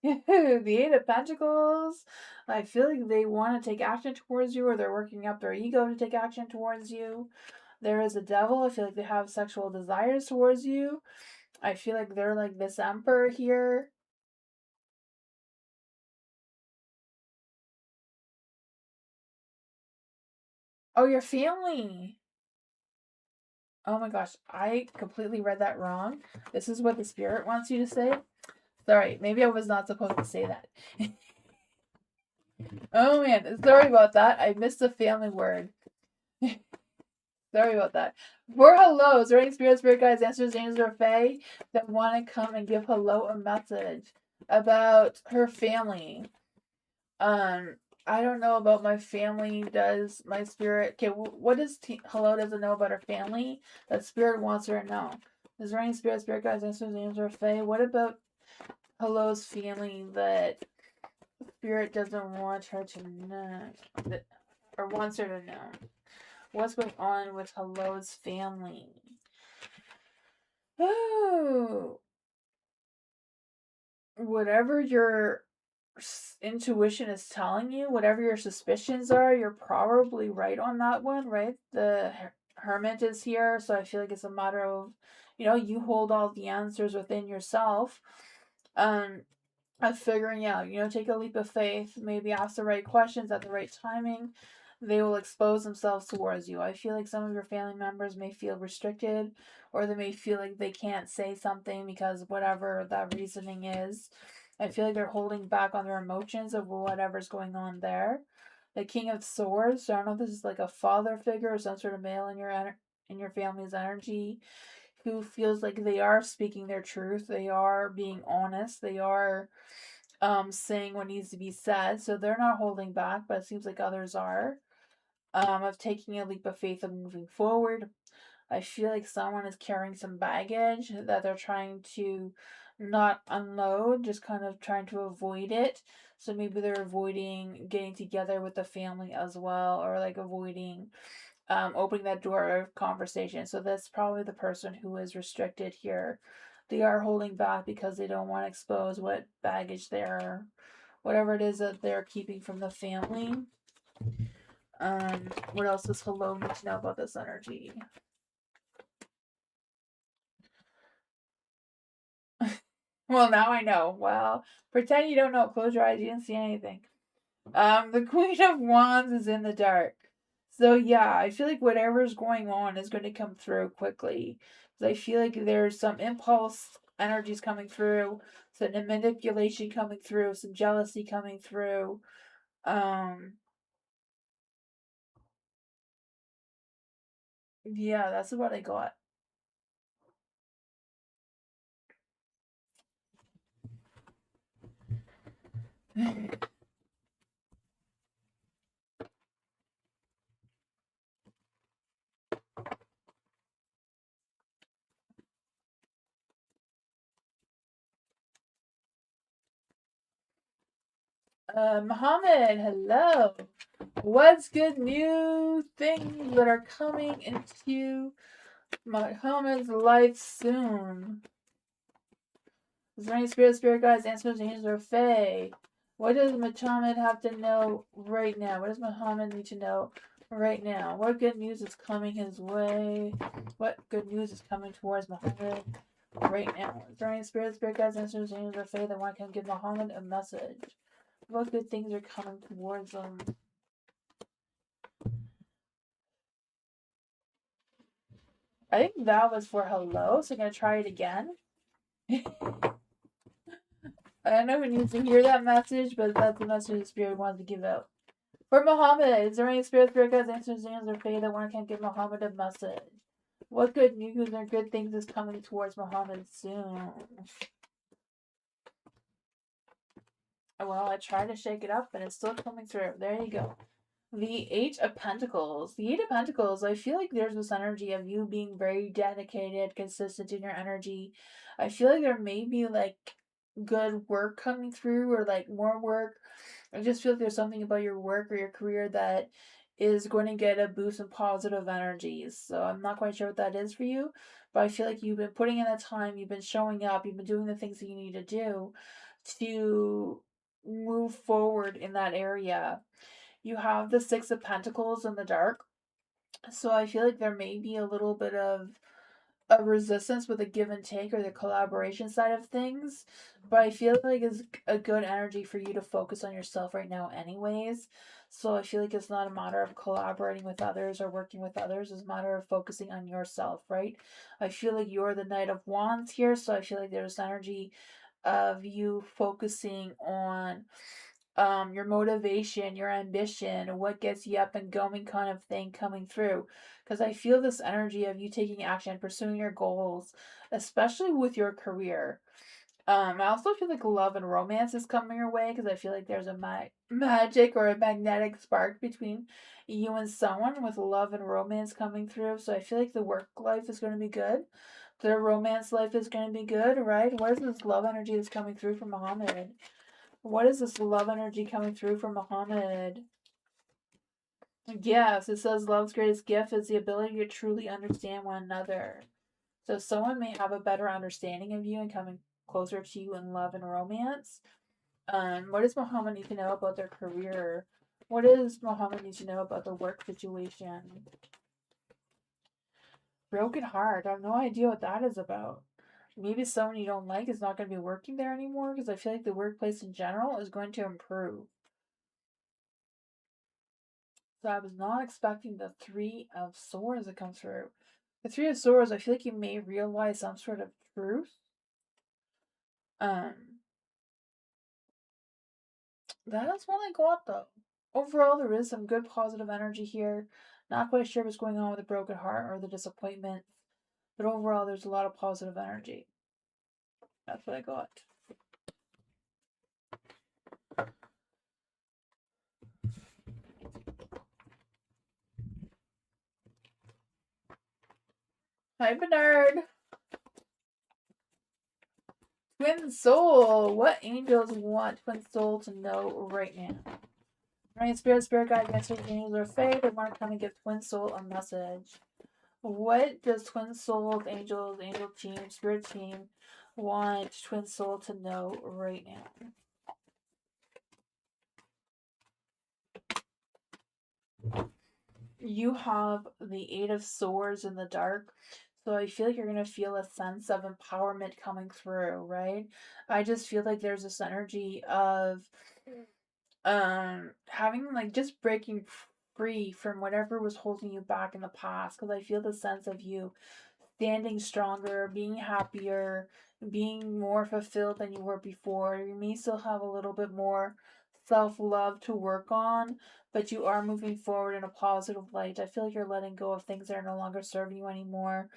The Eight of Pentacles. I feel like they want to take action towards you, or they're working up their ego to take action towards you. There is a devil. I feel like they have sexual desires towards you. I feel like they're like this emperor here. Oh, your family. Oh my gosh, I completely read that wrong. This is what the spirit wants you to say. Sorry, maybe I was not supposed to say that. Oh man, sorry about that. I missed the family word. Sorry about that. For hello, is there any spirit guides, answers, angels, or fae that want to come and give hello a message about her family? I don't know about my family. Does my spirit? Okay, what does hello doesn't know about her family that spirit wants her to know? Is there any spirit guides, answers, angels, or fae? What about hello's family that spirit doesn't want her to know, or wants her to know? What's going on with hello's family? Oh, whatever your intuition is telling you, whatever your suspicions are, you're probably right on that one, right? The hermit is here, so I feel like it's a matter of, you hold all the answers within yourself. Of figuring out, take a leap of faith, maybe ask the right questions at the right timing. They will expose themselves towards you. I feel like some of your family members may feel restricted, or they may feel like they can't say something because whatever that reasoning is. I feel like they're holding back on their emotions of whatever's going on there. The King of Swords. So I don't know if this is like a father figure or some sort of male in your family's energy, who feels like they are speaking their truth. They are being honest. They are saying what needs to be said. So they're not holding back, but it seems like others are. Of taking a leap of faith of moving forward. I feel like someone is carrying some baggage that they're trying to not unload, just kind of trying to avoid it. So maybe they're avoiding getting together with the family as well, or like avoiding opening that door of conversation. So that's probably the person who is restricted here. They are holding back because they don't want to expose what baggage they're, whatever it is that they're keeping from the family. What else does hello need to know about this energy? Well, now I know. Well, pretend you don't know. Close your eyes. You didn't see anything. The Queen of Wands is in the dark. So yeah, I feel like whatever's going on is going to come through quickly. Because I feel like there's some impulse energies coming through, some manipulation coming through, some jealousy coming through. Yeah, that's what I got. Muhammad, hello. What's good new things that are coming into Muhammad's life soon? Is there any spirit guides, answers, angels, or fae? What does Muhammad have to know right now? What does Muhammad need to know right now? What good news is coming his way? What good news is coming towards Muhammad right now? Is there any spirit guides, answers, angels, or fae that want to give Muhammad a message? What good things are coming towards him? I think that was for hello, so I'm gonna try it again. I don't know who needs to hear that message, but that's the message the spirit wanted to give out. For Muhammad, is there any spirit guides, answers, angels, or fae that one can give Muhammad a message? What good news or good things is coming towards Muhammad soon? Well, I tried to shake it up, but it's still coming through. There you go. The Eight of Pentacles. The Eight of Pentacles, I feel like there's this energy of you being very dedicated, consistent in your energy. I feel like there may be like good work coming through or like more work. I just feel like there's something about your work or your career that is going to get a boost in positive energies. So I'm not quite sure what that is for you, but I feel like you've been putting in the time, you've been showing up, you've been doing the things that you need to do to move forward in that area. You have the Six of Pentacles in the dark. So I feel like there may be a little bit of a resistance with the give and take or the collaboration side of things. But I feel like it's a good energy for you to focus on yourself right now anyways. So I feel like it's not a matter of collaborating with others or working with others. It's a matter of focusing on yourself, right? I feel like you're the Knight of Wands here. So I feel like there's energy of you focusing on your motivation, your ambition, what gets you up and going kind of thing coming through. Because I feel this energy of you taking action, pursuing your goals, especially with your career. I also feel like love and romance is coming your way because I feel like there's a magic or a magnetic spark between you and someone with love and romance coming through. So I feel like the work life is going to be good. The romance life is going to be good, right? What is this love energy that's coming through from Muhammad? What is this love energy coming through from Muhammad? Yes, it says love's greatest gift is the ability to truly understand one another. So someone may have a better understanding of you and coming closer to you in love and romance. What does Muhammad need to know about their career? What does Muhammad need to know about the work situation? Broken heart. I have no idea what that is about. Maybe someone you don't like is not going to be working there anymore because I feel like the workplace in general is going to improve. So I was not expecting the Three of Swords to come through. The Three of Swords, I feel like you may realize some sort of truth. Um, that is what I got though. Overall, there is some good positive energy here. Not quite sure what's going on with the broken heart or the disappointment, but overall, there's a lot of positive energy. That's what I got. Hi, Bernard. Twin Soul. What angels want Twin Soul to know right now? Right, spirit guide, answers, angels, or fae. They want to come and give Twin Soul a message. What does Twin Souls, Angels, Angel Team, Spirit Team want Twin Soul to know right now? You have the Eight of Swords in the dark. So I feel like you're going to feel a sense of empowerment coming through, right? I just feel like there's this energy of having like just breaking free from whatever was holding you back in the past because I feel the sense of you standing stronger, being happier, being more fulfilled than you were before. You may still have a little bit more self love to work on, but you are moving forward in a positive light. I feel like you're letting go of things that are no longer serving you anymore.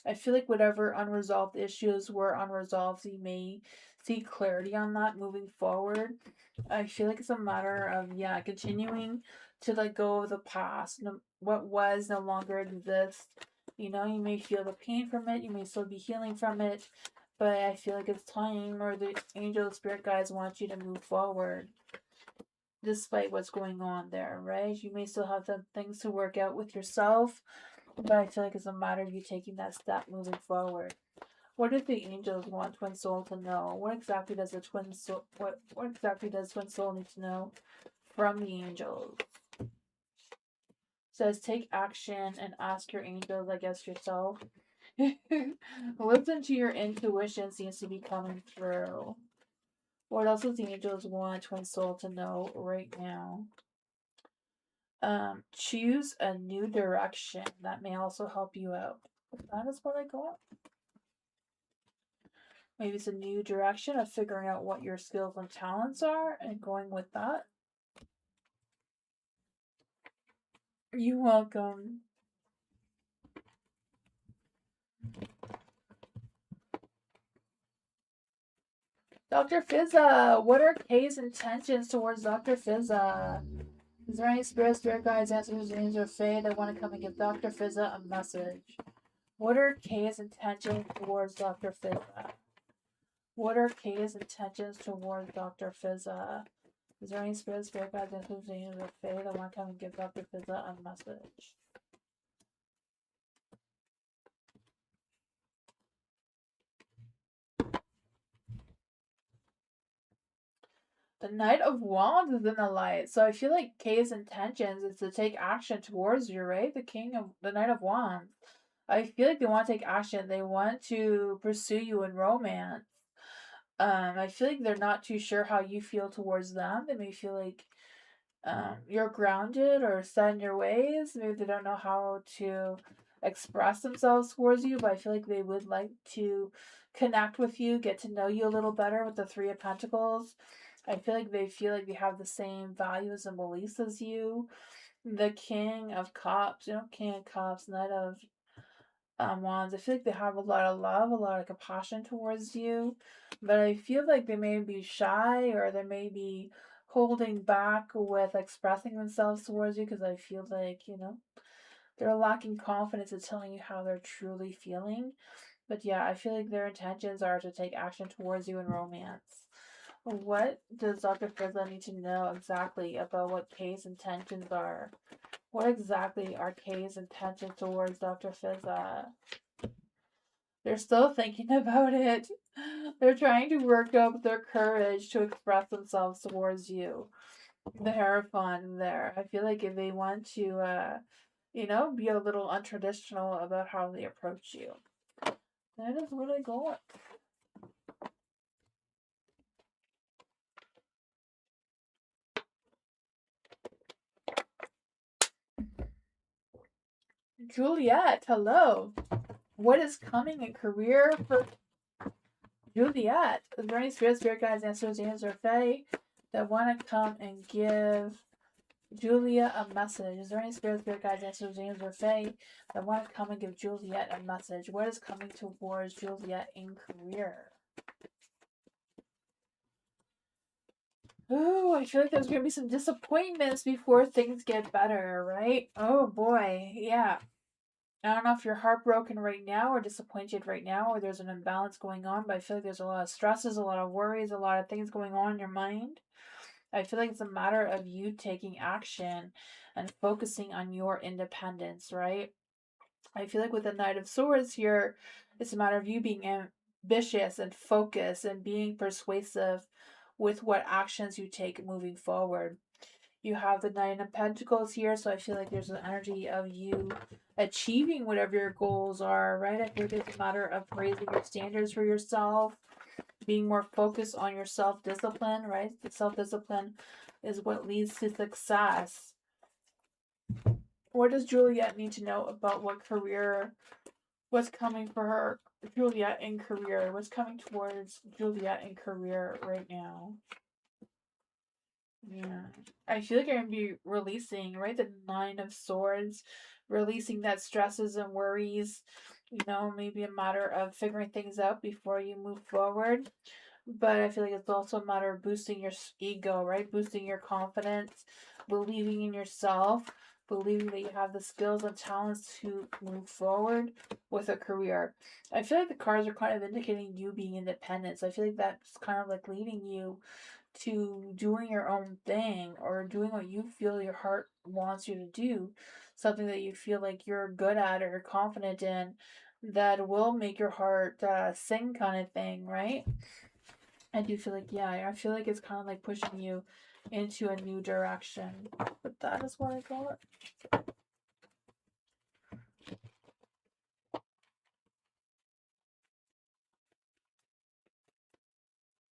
I feel like whatever unresolved issues were unresolved, you may see clarity on that moving forward. I feel like it's a matter of, yeah, continuing to let go of the past. No, what was no longer exists. You know, you may feel the pain from it, you may still be healing from it, but I feel like it's time, or the angel spirit guides want you to move forward. despite what's going on there, right? You may still have some things to work out with yourself, but I feel like it's a matter of you taking that step moving forward. What do the angels want Twin Soul to know? What exactly does the Twin Soul what exactly does Twin Soul need to know from the angels? It says take action and ask your angels, I guess yourself. Listen to your intuition seems to be coming through. What else does the angels want Twin Soul to know right now? Choose a new direction. That may also help you out. That is what I got. Maybe it's a new direction of figuring out what your skills and talents are and going with that. You're welcome. Dr. Fizza, what are Kay's intentions towards Dr. Fizza? Is there any spirit guides, answers, dreams, or fae that want to come and give Dr. Fizza a message? What are Kay's intentions towards Dr. Fizza? What are Kay's intentions towards Dr. Fizza? Is there any spirit guides, answers, dreams, or fae that want to come and give Dr. Fizza a message? The Knight of Wands is in the light, so I feel like Kay's intentions is to take action towards you, right? The Knight of Wands. I feel like they want to take action. They want to pursue you in romance. I feel like they're not too sure how you feel towards them. They may feel like you're grounded or set in your ways. Maybe they don't know how to express themselves towards you, but I feel like they would like to connect with you, get to know you a little better with the Three of Pentacles. I feel like they have the same values and beliefs as you. The King of Cups, King of Cups, Knight of Wands. I feel like they have a lot of love, a lot of compassion towards you, but I feel like they may be shy or they may be holding back with expressing themselves towards you because I feel like, they're lacking confidence in telling you how they're truly feeling. But yeah, I feel like their intentions are to take action towards you in romance. What does Dr. Frizza need to know exactly about what Kay's intentions are? What exactly are Kay's intentions towards Dr. Fizza? They're still thinking about it. They're trying to work up their courage to express themselves towards you. The Hierophant there. I feel like if they want to, be a little untraditional about how they approach you. That is what I got. Juliet, hello. What is coming in career for Juliet? Is there any spirit guides, answers, James, or Fae that want to come and give Julia a message? Is there any spirit guides, answers, James, or Fae that want to come and give Juliet a message? What is coming towards Juliet in career? Oh, I feel like there's going to be some disappointments before things get better, right? Oh boy, yeah. I don't know if you're heartbroken right now or disappointed right now or there's an imbalance going on, but I feel like there's a lot of stresses, a lot of worries, a lot of things going on in your mind. I feel like it's a matter of you taking action and focusing on your independence, right? I feel like with the Knight of Swords here, it's a matter of you being ambitious and focused and being persuasive with what actions you take moving forward. You have the Nine of Pentacles here, so I feel like there's an energy of you achieving whatever your goals are, right? I think it's a matter of raising your standards for yourself, being more focused on your self-discipline, right? The self-discipline is what leads to success. What does Juliet need to know about what's coming for her, Juliet in career? What's coming towards Juliet in career right now? Yeah. I feel like I'm going to be releasing, right? The Nine of Swords, releasing that stresses and worries, maybe a matter of figuring things out before you move forward. But I feel like it's also a matter of boosting your ego, right? Boosting your confidence, believing in yourself, believing that you have the skills and talents to move forward with a career. I feel like the cards are kind of indicating you being independent. So I feel like that's kind of like leading you to doing your own thing or doing what you feel your heart wants you to do, something that you feel like you're good at or confident in that will make your heart sing, kind of thing, right? I do feel like, yeah, I feel like it's kind of like pushing you into a new direction, but that is what I call it.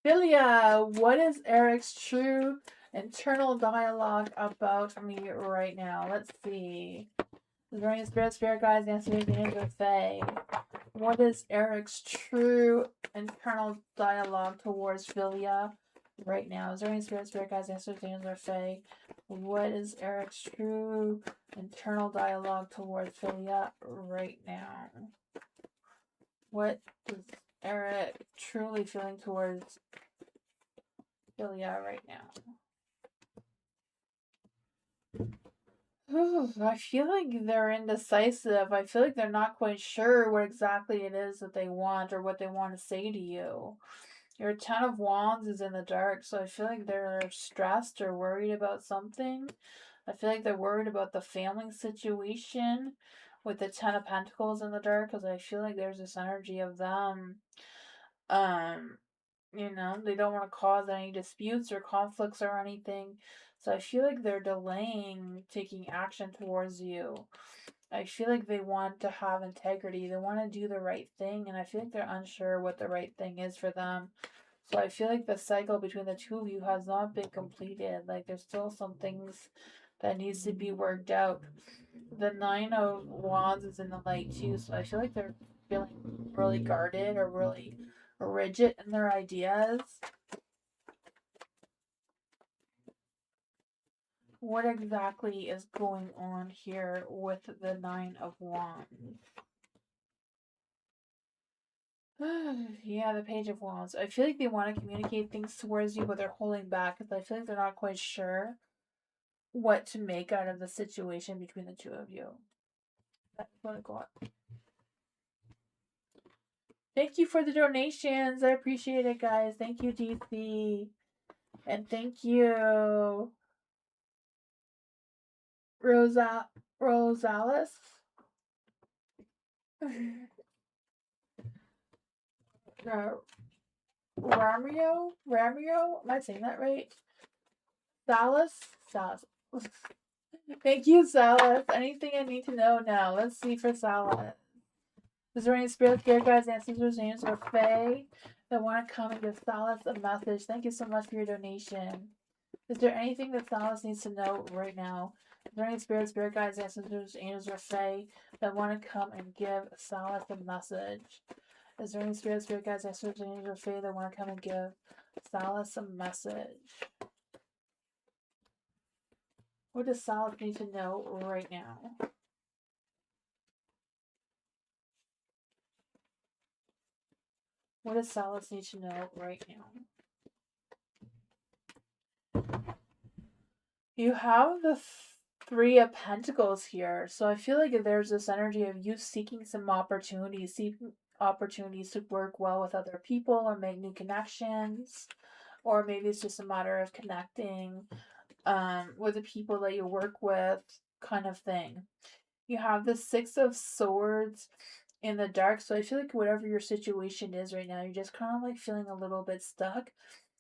Philia, what is Eric's true internal dialogue about me right now? Let's see. Learning spirit guides, answers, angel Fae. What is Eric's true internal dialogue towards Philia right now? Is there any spirit guides, answers, angel Fae? What is Eric's true internal dialogue towards Philia right now? What is Eric truly feeling towards Philia right now? I feel like they're indecisive. I feel like they're not quite sure what exactly it is that they want or what they want to say to you. Your Ten of Wands is in the dark, so I feel like they're stressed or worried about something. I feel like they're worried about the family situation with the Ten of Pentacles in the dark, because I feel like there's this energy of them. They don't want to cause any disputes or conflicts or anything. So I feel like they're delaying taking action towards you. I feel like they want to have integrity. They want to do the right thing, and I feel like they're unsure what the right thing is for them. So I feel like the cycle between the two of you has not been completed. Like there's still some things that needs to be worked out. The Nine of Wands is in the light too, so I feel like they're feeling really guarded or really rigid in their ideas. What exactly is going on here with the Nine of Wands? Yeah, the Page of Wands. I feel like they want to communicate things towards you, but they're holding back because I feel like they're not quite sure what to make out of the situation between the two of you. That's what I got. Thank you for the donations. I appreciate it, guys. Thank you, DC. And thank you, Rosales. Ramiro? Am I saying that right? Salas? Thank you, Salas. Anything I need to know now? Let's see for Salas. Is there any spirit guides, ancestors, names, or fae that want to come and give Salas a message? Thank you so much for your donation. Is there anything that Salas needs to know right now? Is there any spirit guides, ancestors, angels, or fae that want to come and give Salas a message? Is there any spirit guides, ancestors, angels, or fae that want to come and give Salas a message? What does Salas need to know right now? What does Salas need to know right now? You have the Three of Pentacles here. So I feel like there's this energy of you seeking some opportunities, to work well with other people or make new connections. Or maybe it's just a matter of connecting with the people that you work with, kind of thing. You have the Six of Swords in the dark. So I feel like whatever your situation is right now, you're just kind of like feeling a little bit stuck.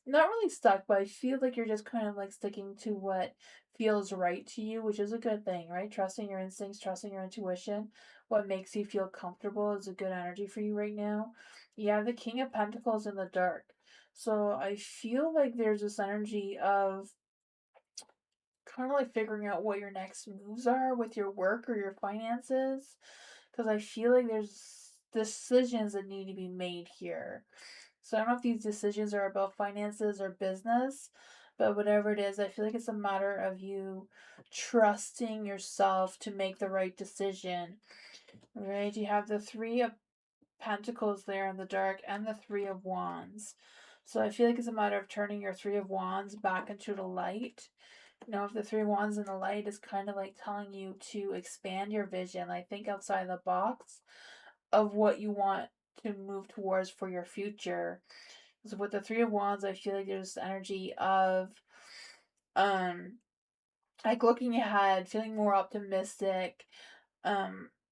Not really stuck, but I feel like you're just kind of like sticking to what feels right to you, which is a good thing, right? Trusting your instincts, trusting your intuition. What makes you feel comfortable is a good energy for you right now. You have the King of Pentacles in the dark. So I feel like there's this energy of kind of like figuring out what your next moves are with your work or your finances. Because I feel like there's decisions that need to be made here. So I don't know if these decisions are about finances or business, but whatever it is, I feel like it's a matter of you trusting yourself to make the right decision. Right? You have the Three of Pentacles there in the dark and the Three of Wands. So I feel like it's a matter of turning your Three of Wands back into the light. You know, if the Three of Wands in the light is kind of like telling you to expand your vision, like think outside the box of what you want to move towards for your future. So with the Three of Wands, I feel like there's energy of um like looking ahead, feeling more optimistic,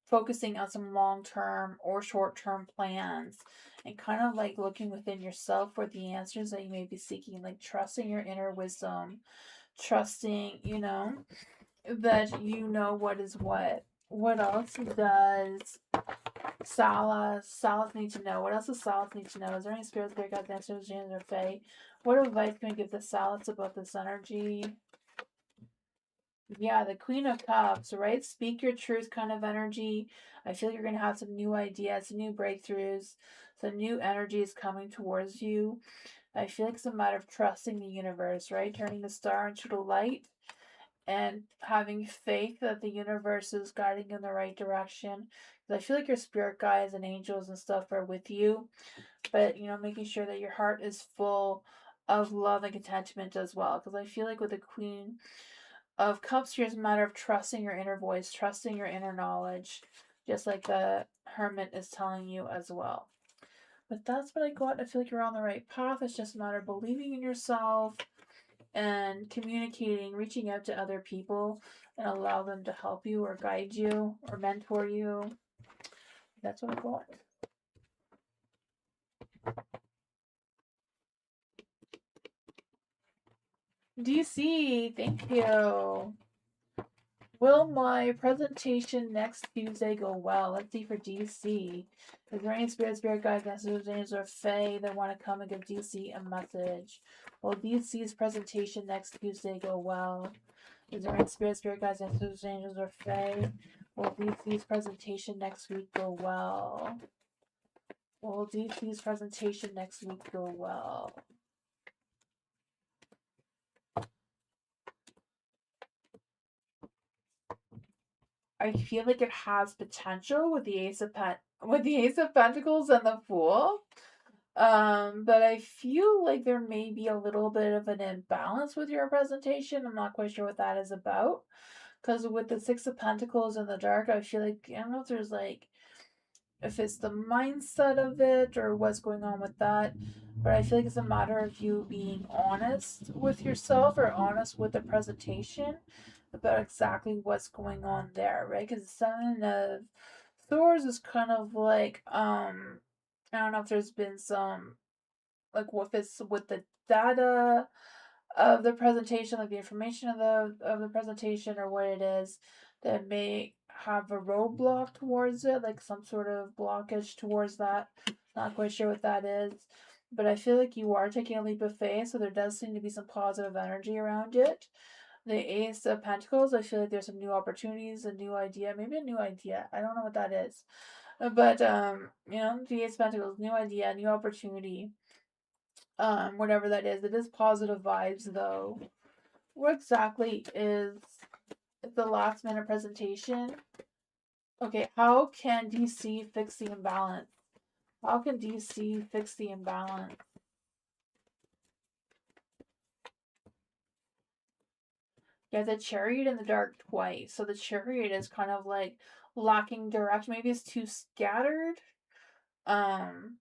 focusing on some long term or short term plans, and kind of like looking within yourself for the answers that you may be seeking, like trusting your inner wisdom, trusting, you know, that you know what is what. What else does Salas need to know? What else does Salas need to know? Is there any spirits, spirit guides, answers, James, or Fae? What advice can we give the Salas about this energy? Yeah, the Queen of Cups, right? Speak your truth kind of energy. I feel like you're going to have some new ideas, some new breakthroughs, some new energies coming towards you. I feel like it's a matter of trusting the universe, right? Turning the star into the light and having faith that the universe is guiding in the right direction. Because I feel like your spirit guides and angels and stuff are with you, but you know, making sure that your heart is full of love and contentment as well. Because I feel like with the Queen of Cups here is a matter of trusting your inner voice, trusting your inner knowledge, just like the Hermit is telling you as well. But that's what I got. I feel like you're on the right path. It's just a matter of believing in yourself and communicating, reaching out to other people and allow them to help you or guide you or mentor you. That's what I got. DC, thank you. Will my presentation next Tuesday go well? Let's see for DC. Is there any spirit guides, messages, angels, or Fae that want to come and give DC a message? Will DC's presentation next Tuesday go well? Is there any spirit guides, messages, angels, or Fae? Will DC's presentation next week go well? Will DC's presentation next week go well? I feel like it has potential with the Ace of Pentacles and the Fool. But I feel like there may be a little bit of an imbalance with your presentation. I'm not quite sure what that is about. Because with the Six of Pentacles in the dark, I feel like, I don't know if there's like, if it's the mindset of it or what's going on with that. But I feel like it's a matter of you being honest with yourself or honest with the presentation about exactly what's going on there, right? Because the Seven of Swords is kind of like, I don't know if there's been some, like, what if it's with the data of the presentation, like the information of the presentation, or what it is that may have a roadblock towards it, like some sort of blockage towards that. Not quite sure what that is, but I feel like you are taking a leap of faith, so there does seem to be some positive energy around it. The Ace of Pentacles, I feel like there's some new opportunities, a new idea, maybe a new idea. I don't know what that is. But you know, the Ace of Pentacles, new idea, new opportunity. Whatever that is. It is positive vibes though. What exactly is the last minute presentation? Okay, how can DC fix the imbalance? How can DC fix the imbalance? Yeah, the Chariot in the dark twice. So the Chariot is kind of like lacking direction. Maybe it's too scattered. Um,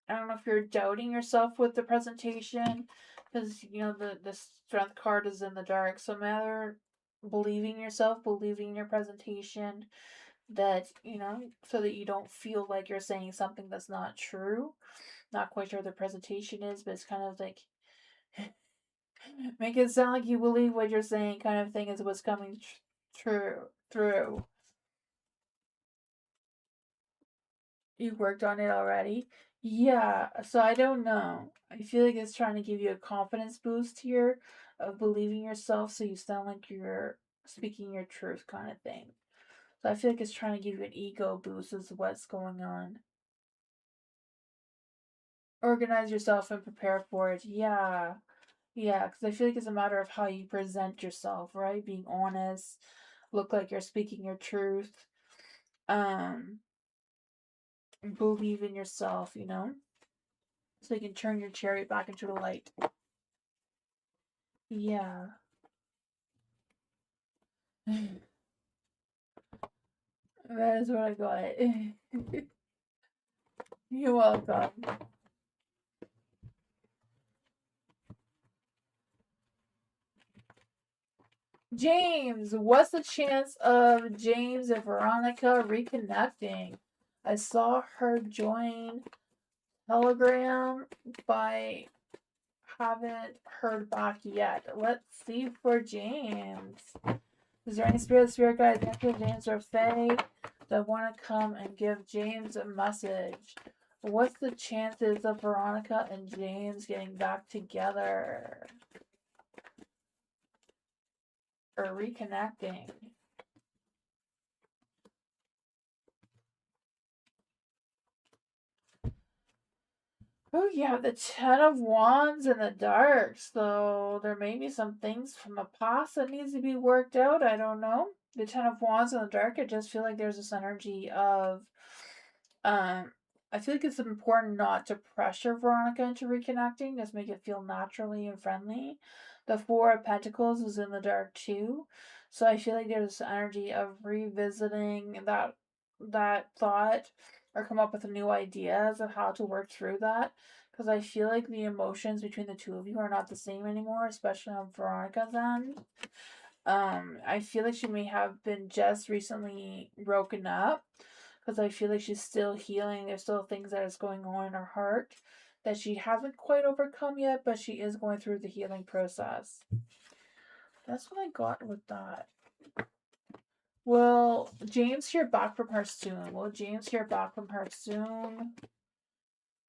I don't know if you're doubting yourself with the presentation, because you know the strength card is in the dark. So matter believing yourself, believing your presentation, that you know, so that you don't feel like you're saying something that's not true. Not quite sure what the presentation is, but it's kind of like make it sound like you believe what you're saying, kind of thing is what's coming true through. You worked on it already? Yeah, so I don't know. I feel like it's trying to give you a confidence boost here of believing yourself so you sound like you're speaking your truth kind of thing. So I feel like it's trying to give you an ego boost is what's going on. Organize yourself and prepare for it. Yeah. Yeah, because I feel like it's a matter of how you present yourself, right? Being honest, look like you're speaking your truth. Um, believe in yourself, you know? So you can turn your chariot back into the light. Yeah. That is what I got. You're welcome. James, what's the chance of James and Veronica reconnecting? I saw her join Telegram, but haven't heard back yet. Let's see for James. Is there any spirit guides, Nephew, James, or Fae that want to come and give James a message? What's the chances of Veronica and James getting back together? Or reconnecting? Oh, you have the Ten of Wands in the dark, so there may be some things from the past that needs to be worked out. I don't know. The Ten of Wands in the dark, I just feel like there's this energy of, I feel like it's important not to pressure Veronica into reconnecting, just make it feel naturally and friendly. The Four of Pentacles is in the dark too, so I feel like there's this energy of revisiting that thought or come up with new ideas of how to work through that. Because I feel like the emotions between the two of you are not the same anymore, especially on Veronica's end. I feel like she may have been just recently broken up because I feel like she's still healing. There's still things that is going on in her heart that she hasn't quite overcome yet, but she is going through the healing process. That's what I got with that. Will James hear back from her soon? Will James hear back from her soon?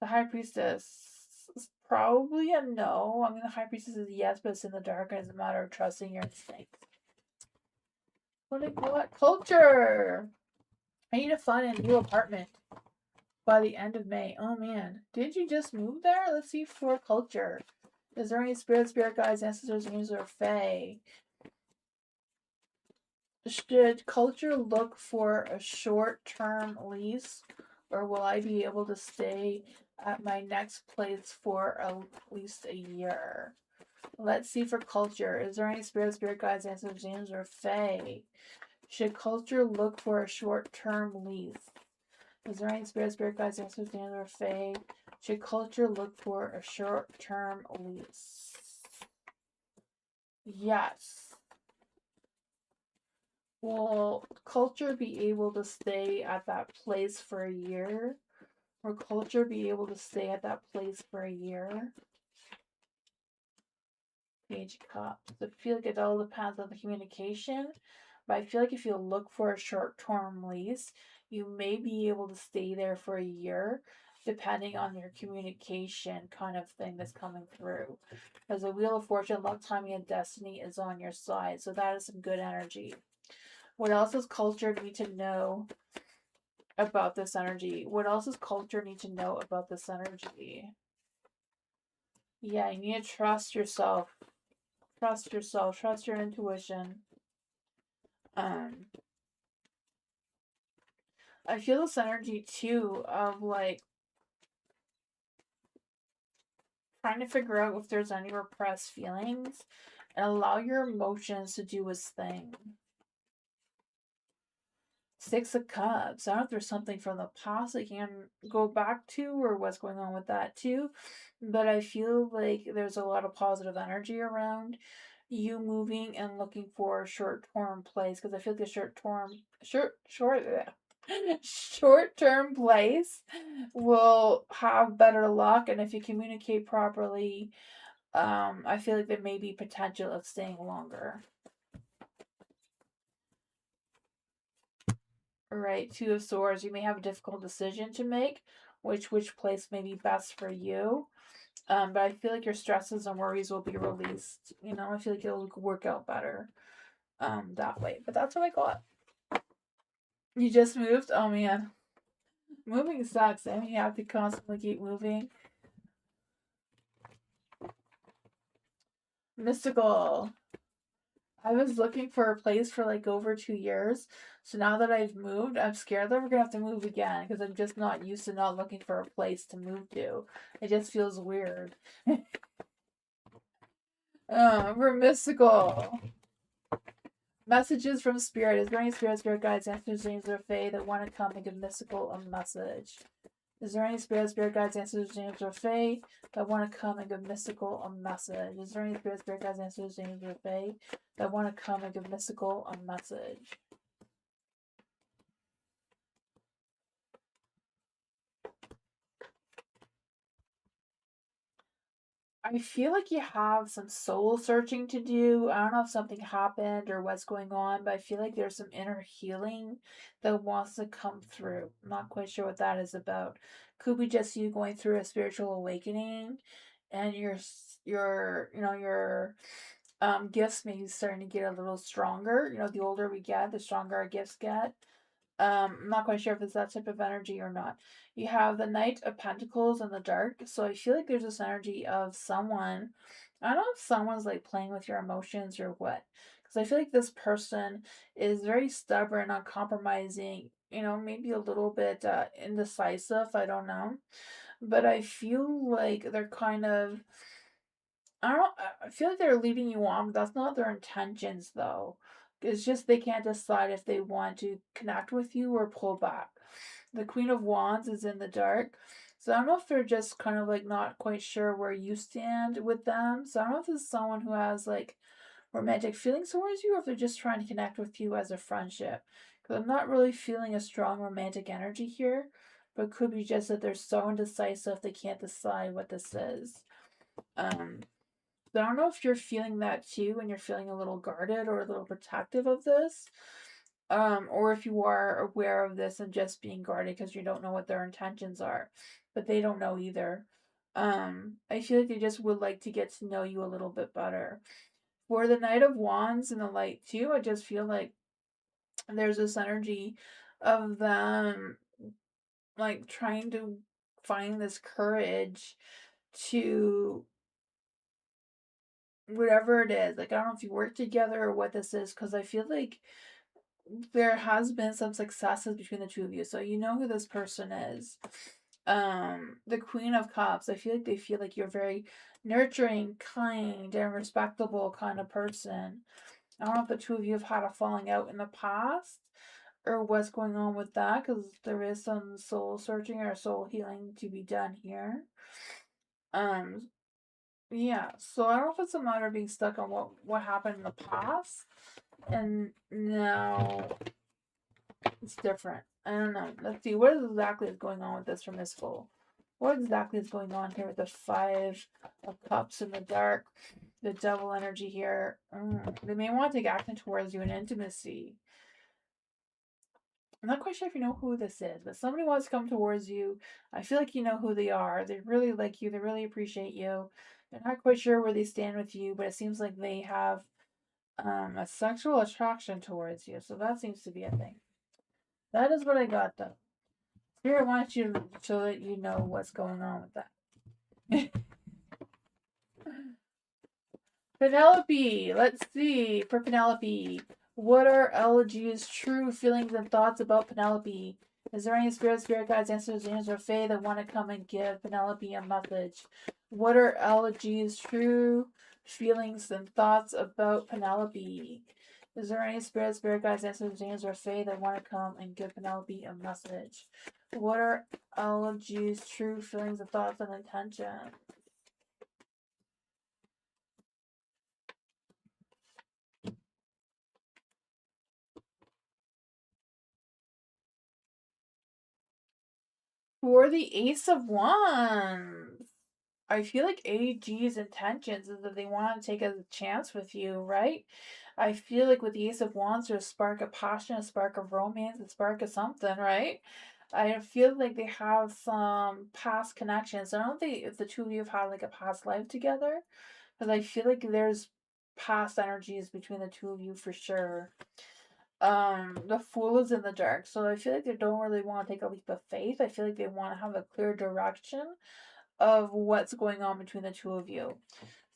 The High Priestess is probably a no. I mean, the High Priestess is yes, but it's in the dark, and it's a matter of trusting your instincts. What? Culture! I need to find a new apartment by the end of May. Oh man. Did you just move there? Let's see for culture. Is there any spirit guides, ancestors, angels, or fae? Should culture look for a short-term lease, or will I be able to stay at my next place for at least a year? Let's see for culture. Is there any spirit guides, ancestors, angels, or fae? Should culture look for a short-term lease? Is there any spirit guides, ancestors, angels, or fae? Should culture look for a short-term lease? Yes. Will culture be able to stay at that place for a year? Will culture be able to stay at that place for a year? Page of Cups. I feel like it all depends on the communication, but I feel like if you look for a short-term lease, you may be able to stay there for a year, depending on your communication kind of thing that's coming through. Because the Wheel of Fortune, luck, timing, and destiny is on your side, so that is some good energy. What else does culture need to know about this energy? What else does culture need to know about this energy? Yeah, you need to trust yourself. Trust yourself. Trust your intuition. I feel this energy too of like trying to figure out if there's any repressed feelings and allow your emotions to do its thing. Six of Cups. I don't know if there's something from the past that you can go back to or what's going on with that too. But I feel like there's a lot of positive energy around you moving and looking for a short-term place because I feel like the short-term place will have better luck, and if you communicate properly, I feel like there may be potential of staying longer. Right, Two of Swords. You may have a difficult decision to make, which place may be best for you. But I feel like your stresses and worries will be released. You know, I feel like it'll work out better that way. But that's what I got. You just moved? Oh man. Moving sucks. I mean, you have to constantly keep moving. Mystical. I was looking for a place for like over 2 years. So now that I've moved, I'm scared that we're gonna have to move again because I'm just not used to not looking for a place to move to. It just feels weird. For mystical. Messages from spirit. Is there any spirit guides, answers, dreams, or fae that want to come and give mystical a message? Is there any spirit guides, answers, dreams, or fae that want to come and give mystical a message? Is there any spirit guides, answers, dreams, or fae that want to come and give mystical a message? I feel like you have some soul searching to do. I don't know if something happened or what's going on, but I feel like there's some inner healing that wants to come through. I'm not quite sure what that is about. Could be just you going through a spiritual awakening, and your gifts maybe starting to get a little stronger. The older we get, the stronger our gifts get. I'm not quite sure if it's that type of energy or not. You have the Knight of Pentacles in the dark, so I feel like there's this energy of someone. I don't know if someone's like playing with your emotions or what, because I feel like this person is very stubborn, uncompromising. Maybe a little bit indecisive. I don't know, but I feel like they're kind of. I don't. I feel like they're leading you on, but that's not their intentions, though. It's just they can't decide if they want to connect with you or pull back. The Queen of Wands is in the dark, so I don't know if they're just kind of like not quite sure where you stand with them. So I don't know if this is someone who has like romantic feelings towards you, or if they're just trying to connect with you as a friendship. Because I'm not really feeling a strong romantic energy here, but it could be just that they're so indecisive they can't decide what this is. Um, I don't know if you're feeling that too and you're feeling a little guarded or a little protective of this. Or if you are aware of this and just being guarded because you don't know what their intentions are, but they don't know either. I feel like they just would like to get to know you a little bit better. For the Knight of Wands and the Light too, I just feel like there's this energy of them like trying to find this courage to whatever it is. Like, I don't know if you work together or what this is, because I feel like there has been some successes between the two of you. So you know who this person is. The Queen of Cups, I feel like they feel like you're very nurturing, kind, and respectable kind of person. I don't know if the two of you have had a falling out in the past or what's going on with that, because there is some soul searching or soul healing to be done here. Um, yeah, so I don't know if it's a matter of being stuck on what happened in the past, and now it's different. I don't know. Let's see what exactly is going on with this from this full. What exactly is going on here with the Five of Cups in the dark, the Devil energy here? They may want to take action towards you in intimacy. I'm not quite sure if you know who this is, but somebody wants to come towards you. I feel like you know who they are. They really like you. They really appreciate you. They're not quite sure where they stand with you, but it seems like they have a sexual attraction towards you. So that seems to be a thing. That is what I got though. Spirit wants you to let you know what's going on with that. Penelope, let's see. For Penelope, what are LG's true feelings and thoughts about Penelope? Is there any spirit guides, answers, dreams, or fae that want to come and give Penelope a message? What are LG's true feelings and thoughts about Penelope? Is there any spirit guides, answers, dreams, or fae that want to come and give Penelope a message? What are LG's true feelings and thoughts and intentions? For the Ace of Wands, I feel like AG's intentions is that they want to take a chance with you, right? I feel like with the Ace of Wands, there's a spark of passion, a spark of romance, a spark of something, right? I feel like they have some past connections. I don't think if the two of you have had like a past life together, because I feel like there's past energies between the two of you for sure. The Fool is in the dark, so I feel like they don't really want to take a leap of faith. I feel like they want to have a clear direction of what's going on between the two of you.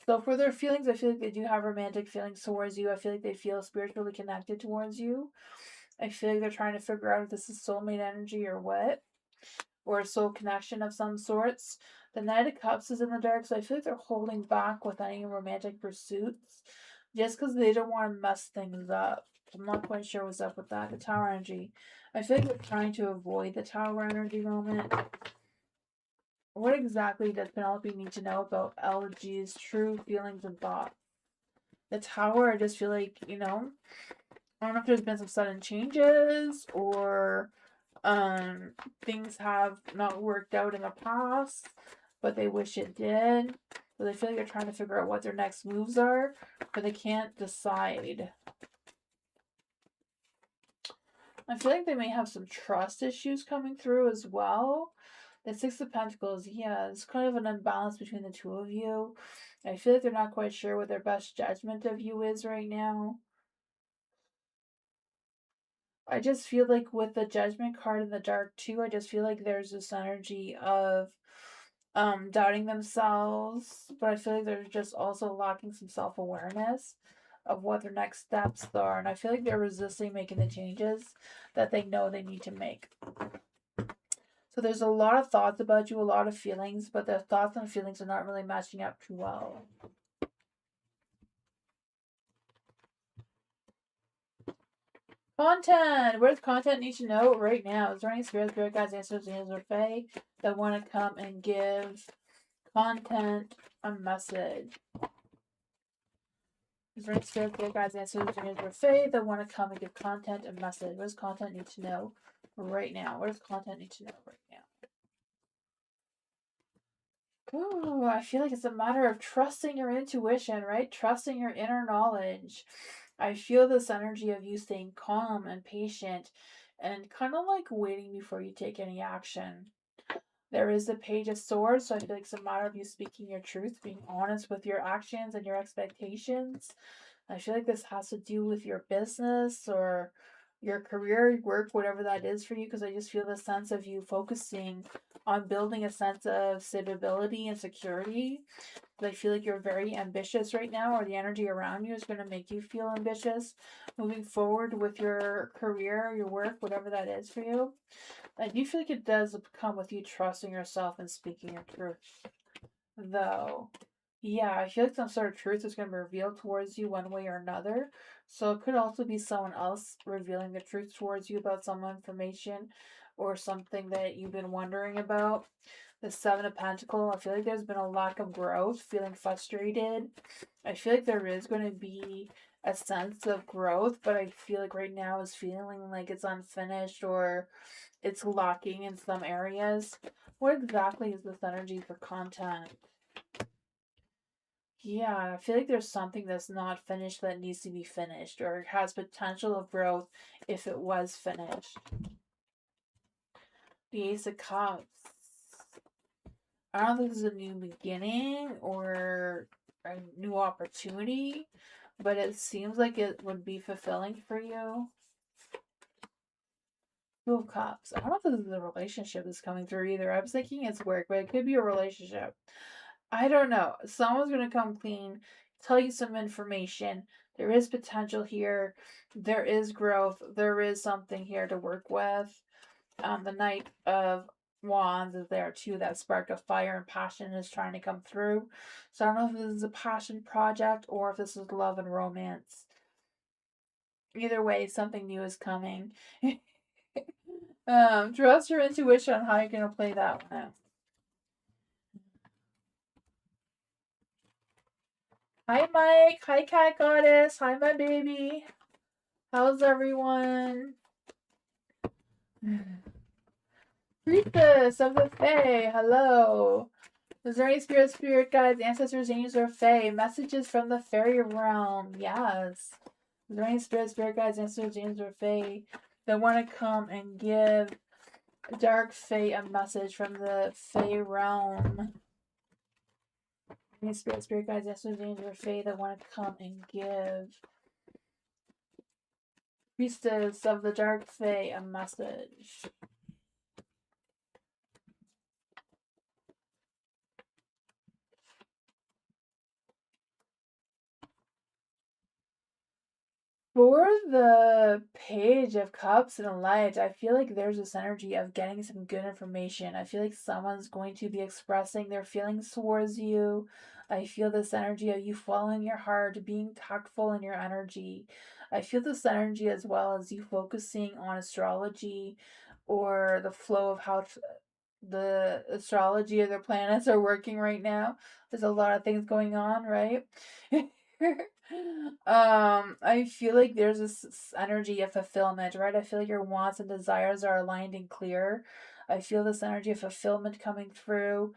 So for their feelings, I feel like they do have romantic feelings towards you. I feel like they feel spiritually connected towards you. I feel like they're trying to figure out if this is soulmate energy or what. or a soul connection of some sorts. The Knight of Cups is in the dark, so I feel like they're holding back with any romantic pursuits just because they don't want to mess things up. I'm not quite sure what's up with that. The Tower energy. I feel like they're trying to avoid the Tower energy moment. What exactly does Penelope need to know about LG's true feelings and thoughts? The Tower, I just feel like, I don't know if there's been some sudden changes or things have not worked out in the past, but they wish it did. So they feel like they're trying to figure out what their next moves are, but they can't decide. I feel like they may have some trust issues coming through as well. The Six of Pentacles, yeah, it's kind of an imbalance between the two of you. I feel like they're not quite sure what their best judgment of you is right now. I just feel like with the Judgment card in the dark too, I just feel like there's this energy of doubting themselves, but I feel like they're just also lacking some self-awareness of what their next steps are, and I feel like they're resisting making the changes that they know they need to make. So there's a lot of thoughts about you, a lot of feelings, but the thoughts and feelings are not really matching up too well. Content! What does content need to know right now? Is there any spirit guides, answers, or fae that want to come and give content a message? Is there any spirit guides, answers, or fae that want to come and give content a message? What does content need to know right now? What does content need to know right now? Ooh, I feel like it's a matter of trusting your intuition, right? Trusting your inner knowledge. I feel this energy of you staying calm and patient and kind of like waiting before you take any action. There is the Page of Swords, so I feel like it's a matter of you speaking your truth, being honest with your actions and your expectations. I feel like this has to do with your business or your career, work, whatever that is for you, because I just feel the sense of you focusing on building a sense of stability and security. I feel like you're very ambitious right now, or the energy around you is going to make you feel ambitious moving forward with your career, your work, whatever that is for you. I do feel like it does come with you trusting yourself and speaking your truth, though. Yeah, I feel like some sort of truth is going to be revealed towards you one way or another. So it could also be someone else revealing the truth towards you about some information or something that you've been wondering about. The Seven of Pentacles, I feel like there's been a lack of growth, feeling frustrated. I feel like there is going to be a sense of growth, but I feel like right now is feeling like it's unfinished or it's lacking in some areas. What exactly is this energy for content? Yeah, I feel like there's something that's not finished that needs to be finished or has potential of growth if it was finished. The Ace of Cups. I don't know if this is a new beginning or a new opportunity, but it seems like it would be fulfilling for you. Two of Cups. I don't know if this is a relationship that's coming through either. I was thinking it's work, but it could be a relationship. I don't know. Someone's going to come clean, tell you some information. There is potential here. There is growth. There is something here to work with. The Knight of Wands is there too. That spark of fire and passion is trying to come through. So I don't know if this is a passion project or if this is love and romance. Either way, something new is coming. Trust your intuition on how you're going to play that one out. Hi, Mike. Hi, Cat Goddess. Hi, my baby. How's everyone? Priestess of the Fae. Hello. Is there any spirit guides, ancestors, angels, or Fae? Messages from the fairy realm. Yes. Is there any spirit guides, ancestors, angels, or Fae that want to come and give Dark Fae a message from the Fae realm? Any spirit guides, ancestors, angels, or Fae that want to come and give Priestess of the Dark Fae a message? For the Page of Cups and Light, I feel like there's this energy of getting some good information. I feel like someone's going to be expressing their feelings towards you. I feel this energy of you following your heart, being tactful in your energy. I feel this energy as well as you focusing on astrology or the flow of how the astrology of the planets are working right now. There's a lot of things going on, right? I feel like there's this energy of fulfillment, right? I feel like your wants and desires are aligned and clear. I feel this energy of fulfillment coming through.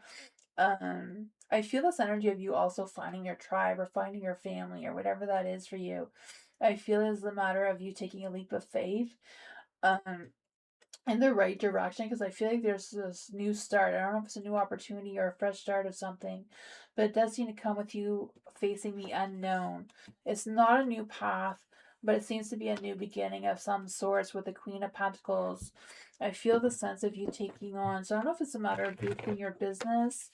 I feel this energy of you also finding your tribe or finding your family or whatever that is for you. I feel it is a matter of you taking a leap of faith. Um, in the right direction because I feel like there's this new start. I don't know if it's a new opportunity or a fresh start of something, but it does seem to come with you facing the unknown. It's not a new path, but it seems to be a new beginning of some sorts with the Queen of Pentacles. I feel the sense of you taking on. So I don't know if it's a matter of boosting your business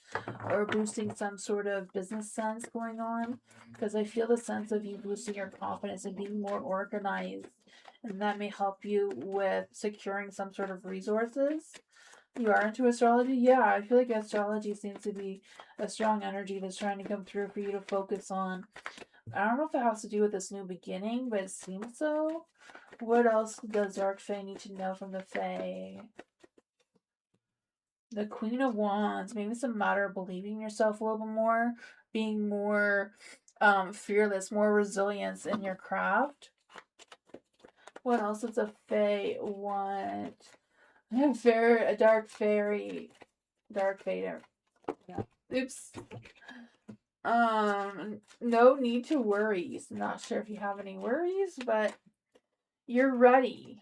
or boosting some sort of business sense going on, because I feel the sense of you boosting your confidence and being more organized, and that may help you with securing some sort of resources. You are into astrology? Yeah, I feel like astrology seems to be a strong energy that's trying to come through for you to focus on. I don't know if it has to do with this new beginning, but it seems so. What else does Dark Fae need to know from the Fae? The Queen of Wands. Maybe it's a matter of believing in yourself a little bit more, being more fearless, more resilience in your craft. What else does a Fae want? A dark fairy. Dark fader. Yeah. Oops. No need to worry. Not sure if you have any worries, but you're ready.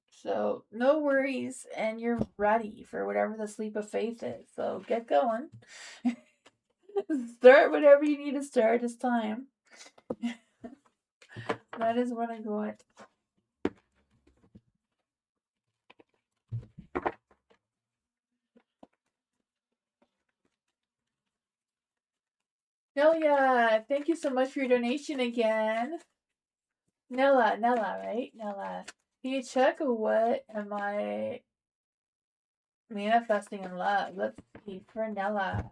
So no worries, and you're ready for whatever the sleep of faith is. So get going. Start whatever you need to start. It's time. That is what I got. Nelia, thank you so much for your donation again. Nella, right? Nella. Can you check what am I manifesting in love? Let's see. For Nella.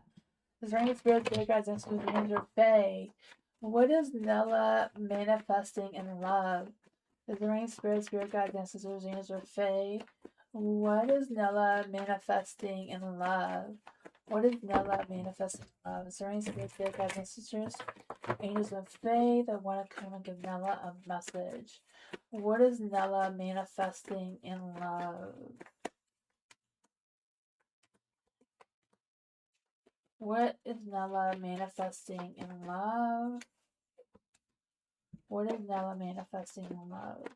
Is there any spirit guides and names or Fae? What is Nella manifesting in love? Is there any spirit guides, ancestors, angels, or Fae? What is Nella manifesting in love? What is Nella manifesting in love? Is there any spirit guides, ancestors, angels, or Fae that want to come and give Nella a message? What is Nella manifesting in love? What is Nella manifesting in love? What is Nella manifesting in love?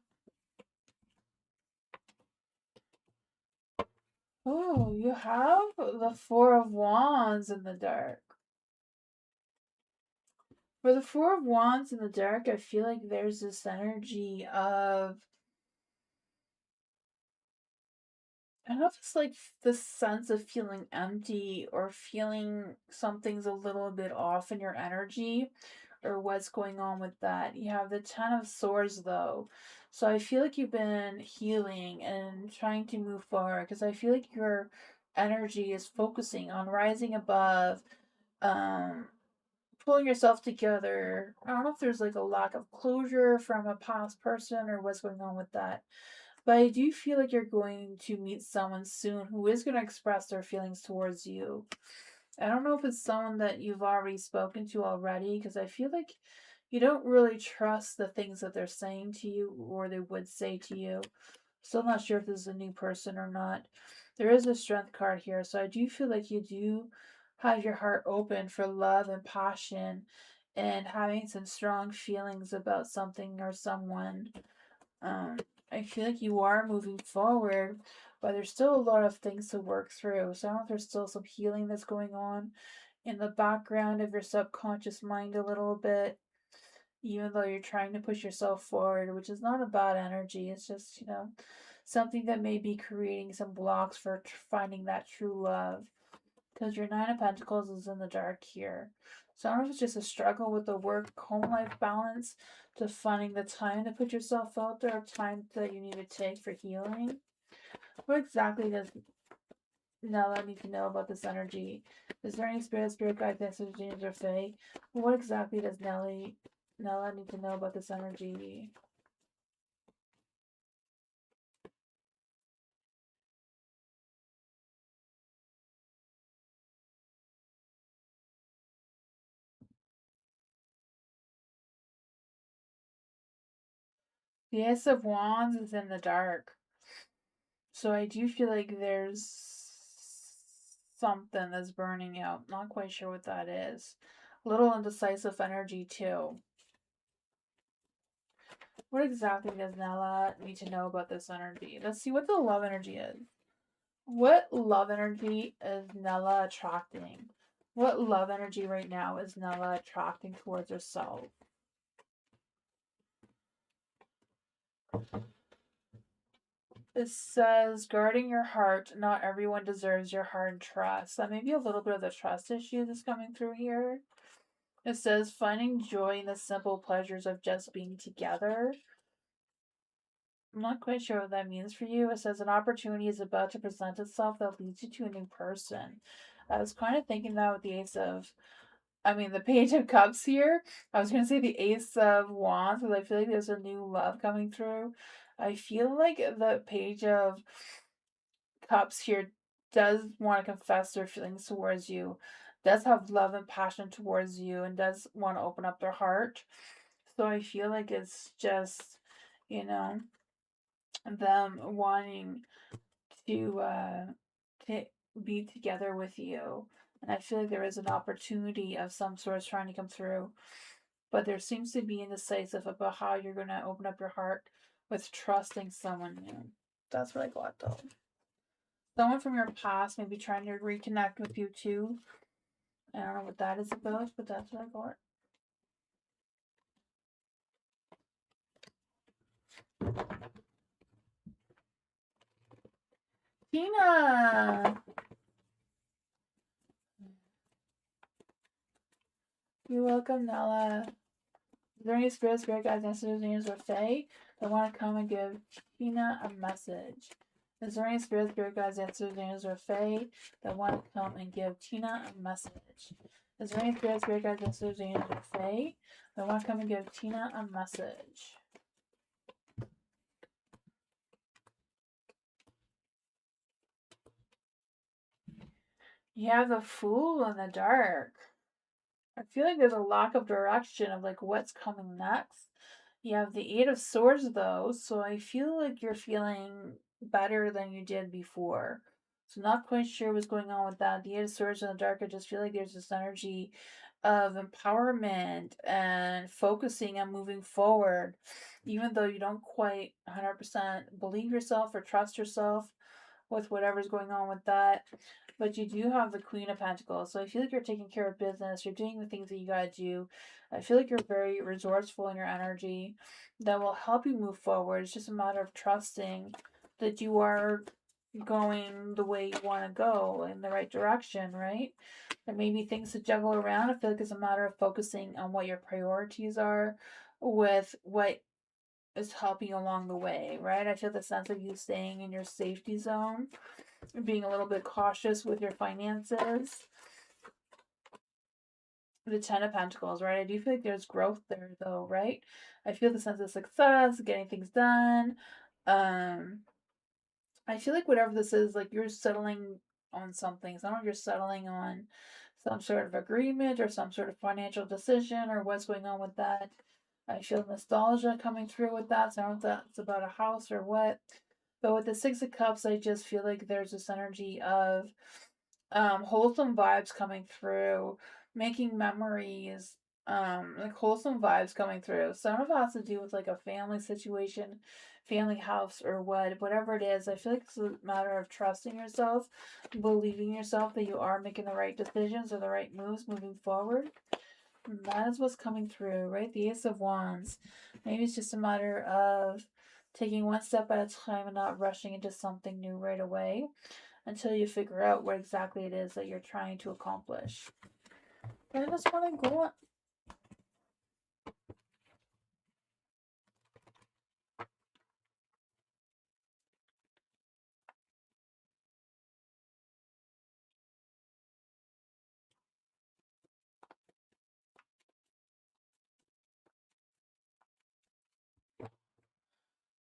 Oh, you have the Four of Wands in the dark. For the Four of Wands in the dark, I feel like there's this energy of, I don't know if it's like the sense of feeling empty or feeling something's a little bit off in your energy or what's going on with that. You have the Ten of Swords though. So I feel like you've been healing and trying to move forward because I feel like your energy is focusing on rising above, um, pulling yourself together. I don't know if there's like a lack of closure from a past person or what's going on with that. But I do feel like you're going to meet someone soon who is going to express their feelings towards you. I don't know if it's someone that you've already spoken to already, because I feel like you don't really trust the things that they're saying to you or they would say to you. Still not sure if this is a new person or not. There is a strength card here, so I do feel like you do have your heart open for love and passion and having some strong feelings about something or someone. Um, I feel like you are moving forward, but there's still a lot of things to work through. So I don't know if there's still some healing that's going on in the background of your subconscious mind a little bit, even though you're trying to push yourself forward, which is not a bad energy. It's just, something that may be creating some blocks for finding that true love. Because your Nine of Pentacles is in the dark here. So I don't know if it's just a struggle with the work-home life balance, to finding the time to put yourself out there, time that you need to take for healing. What exactly does Nella need to know about this energy? Is there any spirit guide, messages, or fae? What exactly does Nella need to know about this energy? The Ace of Wands is in the dark. So I do feel like there's something that's burning out. Not quite sure what that is. A little indecisive energy too. What exactly does Nella need to know about this energy? Let's see what the love energy is. What love energy is Nella attracting? What love energy right now is Nella attracting towards herself? It says, guarding your heart. Not everyone deserves your heart and trust. That may be a little bit of the trust issue that's coming through here. It says, finding joy in the simple pleasures of just being together. I'm not quite sure what that means for you. It says, an opportunity is about to present itself that leads you to a new person. I was kind of thinking that with the Page of Cups here. I was going to say the Ace of Wands, because I feel like there's a new love coming through. I feel like the Page of Cups here does want to confess their feelings towards you, does have love and passion towards you, and does want to open up their heart. So I feel like it's just, you know, them wanting to be together with you. And I feel like there is an opportunity of some sort trying to come through. But there seems to be indecisive about how you're going to open up your heart with trusting someone new. That's what I got though. Someone from your past may be trying to reconnect with you too. I don't know what that is about, but that's what I got. Tina! You're welcome, Nella. Is there any spirit guides, ancestors, angels, or fae that want to come and give Tina a message? Is there any spirit guides, ancestors, angels, or fae that want to come and give Tina a message? Is there any spirit guides, ancestors, angels, or fae that want to come and give Tina a message? You have the Fool in the dark. I feel like there's a lack of direction of like what's coming next. You have the Eight of Swords though, so I feel like you're feeling better than you did before. So not quite sure what's going on with that. The Eight of Swords in the dark, I just feel like there's this energy of empowerment and focusing on moving forward, even though you don't quite 100% believe yourself or trust yourself with whatever's going on with that. But you do have the Queen of Pentacles. So I feel like you're taking care of business. You're doing the things that you gotta do. I feel like you're very resourceful in your energy that will help you move forward. It's just a matter of trusting that you are going the way you want to go in the right direction, right? There may be things to juggle around. I feel like it's a matter of focusing on what your priorities are with what is helping along the way, right? I feel the sense of you staying in your safety zone, being a little bit cautious with your finances. The Ten of Pentacles, right? I do feel like there's growth there, though, right? I feel the sense of success, getting things done. I feel like whatever this is, like you're settling on something. So I don't know if you're settling on some sort of agreement or some sort of financial decision or what's going on with that. I feel nostalgia coming through with that. So I don't know if that's about a house or what. But with the Six of Cups, I just feel like there's this energy of wholesome vibes coming through, making memories, like wholesome vibes coming through. Some of it has to do with like a family situation, family house, or whatever it is. I feel like it's a matter of trusting yourself, believing yourself that you are making the right decisions or the right moves moving forward. And that is what's coming through, right? The Ace of Wands. Maybe it's just a matter of taking one step at a time and not rushing into something new right away. until you figure out what exactly it is that you're trying to accomplish. I just want to go on.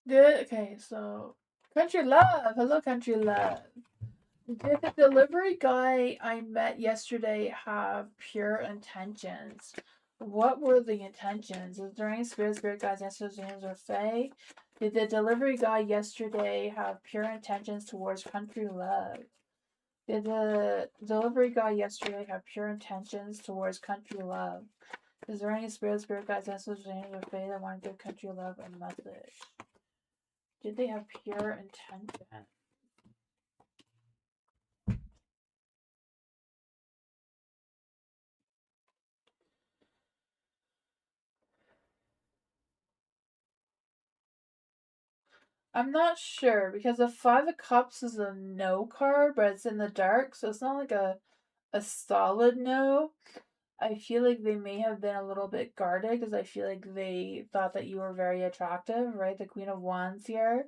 Good. Okay, so Country Love. Hello, Country Love. Did the delivery guy I met yesterday have pure intentions? What were the intentions? Is there any spirit guides, ancestors, angels, or fae? Did the delivery guy yesterday have pure intentions towards Country Love? Did the delivery guy yesterday have pure intentions towards Country Love? Is there any spirit guides, ancestors, angels, or fae that want to give Country Love a message? Did they have pure intention? I'm not sure because the Five of Cups is a no card, but it's in the dark, so it's not like a solid no. I feel like they may have been a little bit guarded because I feel like they thought that you were very attractive, right? The Queen of Wands here.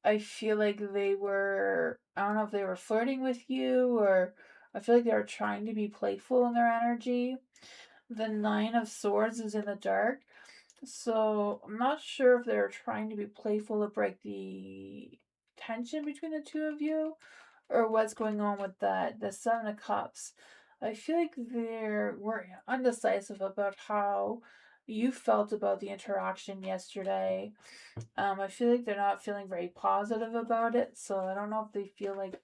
I feel like they were, I don't know if they were flirting with you or I feel like they were trying to be playful in their energy. The Nine of Swords is in the dark. So I'm not sure if they're trying to be playful to break the tension between the two of you or what's going on with that. The Seven of Cups. I feel like we're undecisive about how you felt about the interaction yesterday. I feel like they're not feeling very positive about it, so I don't know if they feel like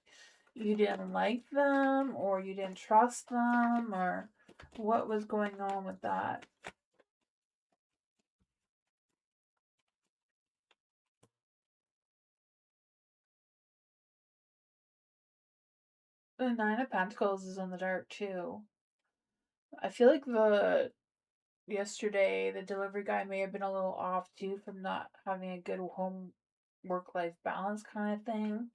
you didn't like them or you didn't trust them or what was going on with that. The Nine of Pentacles is in the dark too. I feel like yesterday the delivery guy may have been a little off too from not having a good home work life balance kind of thing.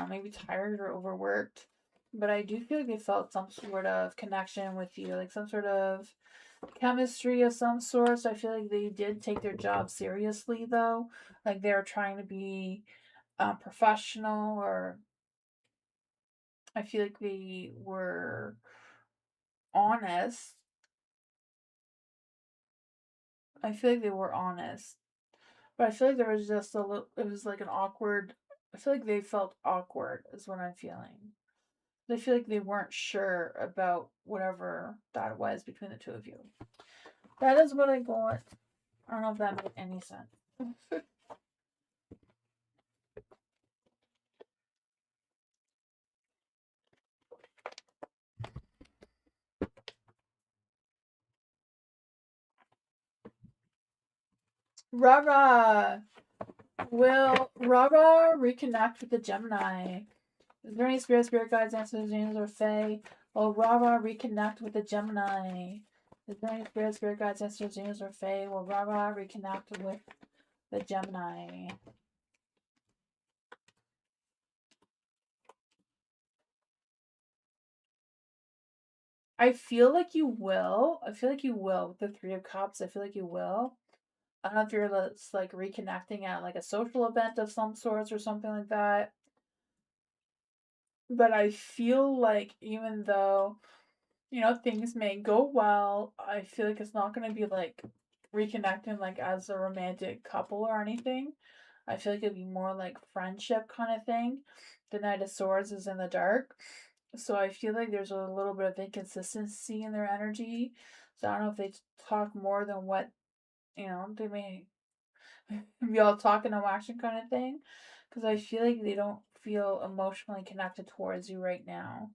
Maybe tired or overworked. But I do feel like they felt some sort of connection with you, like some sort of chemistry of some sort. So I feel like they did take their job seriously though. Like they were trying to be professional, or I feel like they were honest. I feel like they were honest. But I feel like there was just a little, it was like an awkward, I feel like they felt awkward, is what I'm feeling. They feel like they weren't sure about whatever that was between the two of you. That is what I got. I don't know if that made any sense. Rara! Will Rara reconnect with the Gemini? Is there any spirit guides, ancestors, angels, or fae? Will Rara reconnect with the Gemini? Is there any spirit guides, ancestors, angels, or fae? Will Rara reconnect with the Gemini? I feel like you will. I feel like you will with the Three of Cups. I feel like you will. I don't know if you're just like reconnecting at like a social event of some sorts or something like that. But I feel like even though, things may go well, I feel like it's not going to be like reconnecting like as a romantic couple or anything. I feel like it'd be more like friendship kind of thing. The Knight of Swords is in the dark. So I feel like there's a little bit of inconsistency in their energy. So I don't know if they talk more than what, they may be all talk and no action kind of thing. Because I feel like they don't feel emotionally connected towards you right now.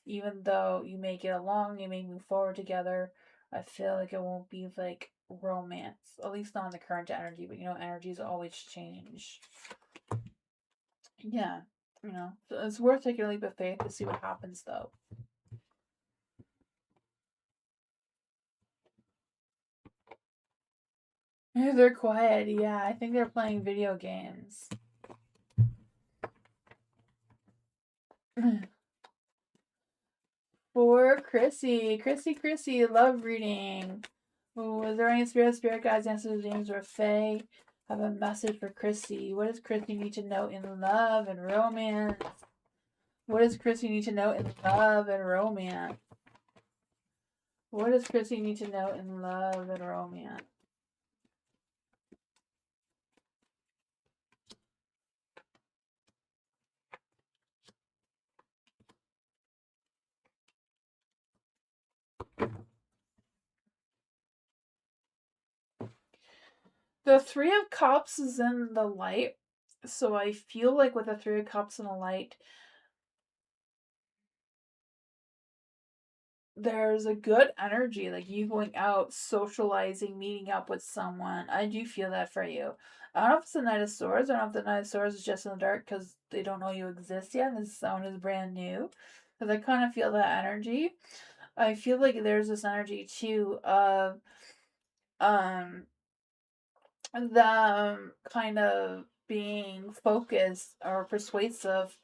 Even though you may get along, you may move forward together, I feel like it won't be like romance. At least not in the current energy, but energies always change. Yeah, so it's worth taking a leap of faith to see what happens though. They're quiet, yeah. I think they're playing video games. For Chrissy, love reading. Ooh, is there any spirit guides, ancestors, James, or Fae? Have a message for Chrissy. What does Chrissy need to know in love and romance? What does Chrissy need to know in love and romance? What does Chrissy need to know in love and romance? The Three of Cups is in the light, so I feel like with the Three of Cups in the light, there's a good energy, like you going out, socializing, meeting up with someone. I do feel that for you. I don't know if it's the Knight of Swords. I don't know if the Knight of Swords is just in the dark because they don't know you exist yet and this sound is brand new. Because I kind of feel that energy. I feel like there's this energy too of um them kind of being focused or persuasive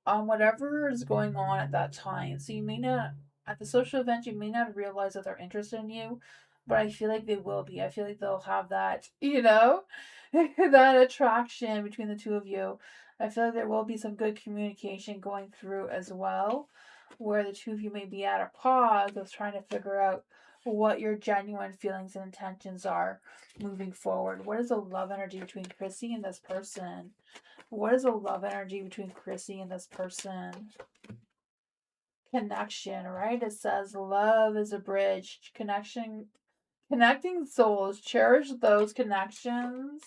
on whatever is going on at that time. So you may not, at the social event, you may not realize that they're interested in you, but I feel like they will be. I feel like they'll have that, that attraction between the two of you. I feel like there will be some good communication going through as well, where the two of you may be at a pause of trying to figure out what your genuine feelings and intentions are moving forward. What is the love energy between Chrissy and this person? What is the love energy between Chrissy and this person? Connection, right? It says love is a bridge. Connecting souls. Cherish those connections.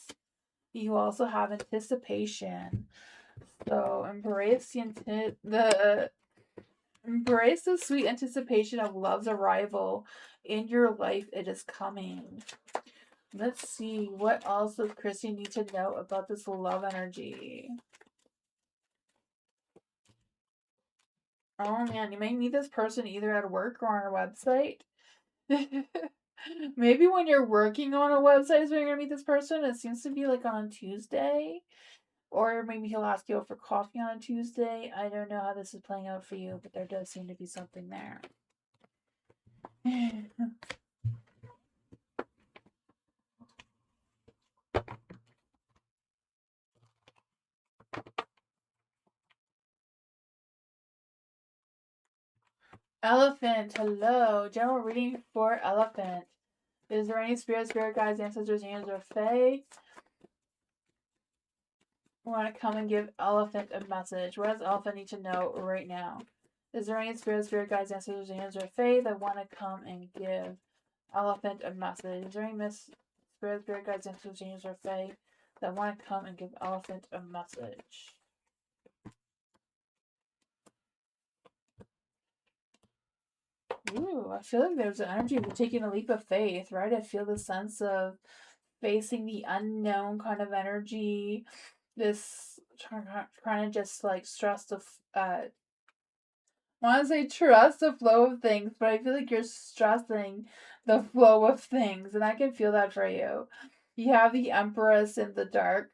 You also have anticipation. So embrace embrace the sweet anticipation of love's arrival in your life. It is coming. Let's see, what else does Chrissy need to know about this love energy? Oh man, you may meet this person either at work or on a website. Maybe when you're working on a website is when you're gonna meet this person. It seems to be like on Tuesday. Or maybe he'll ask you out for coffee on a Tuesday. I don't know how this is playing out for you, but there does seem to be something there. Elephant, hello. General reading for Elephant. Is there any spirit guides, ancestors, angels, or fae? Want to come and give Elephant a message? What does Elephant need to know right now? Is there any spirit guides, ancestors, angels, or fae that want to come and give Elephant a message? Is there any spirit guides, ancestors, angels, or fae that want to come and give Elephant a message? Ooh, I feel like there's an energy of taking a leap of faith, right? I feel the sense of facing the unknown kind of energy. This trying to just like stress the I want to say trust the flow of things, but I feel like you're stressing the flow of things, and I can feel that for you. You have the Empress in the dark.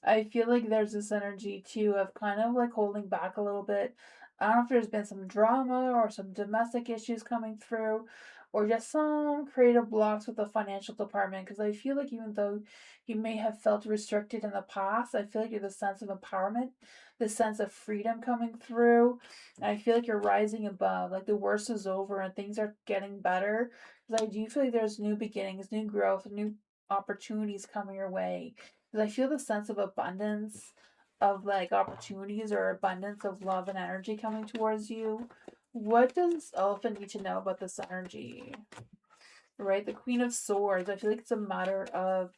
I feel like there's this energy too of kind of like holding back a little bit. I don't know if there's been some drama or some domestic issues coming through, or just some creative blocks with the financial department. Because I feel like even though you may have felt restricted in the past, I feel like you have a sense of empowerment, this sense of freedom coming through. And I feel like you're rising above. Like the worst is over and things are getting better. Because I do feel like there's new beginnings, new growth, new opportunities coming your way. Because I feel the sense of abundance of like opportunities or abundance of love and energy coming towards you. What does Elephant need to know about this energy? Right? The Queen of Swords. I feel like it's a matter of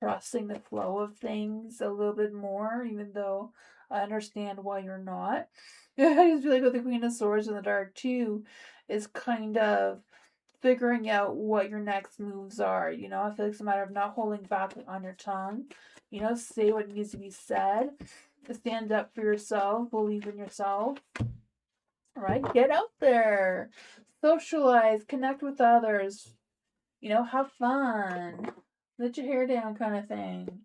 trusting the flow of things a little bit more, even though I understand why you're not. I just feel like with the Queen of Swords in the dark too is kind of figuring out what your next moves are. I feel like it's a matter of not holding back on your tongue. Say what needs to be said. Stand up for yourself. Believe in yourself. Right? Get out there. Socialize. Connect with others. Have fun. Let your hair down kind of thing.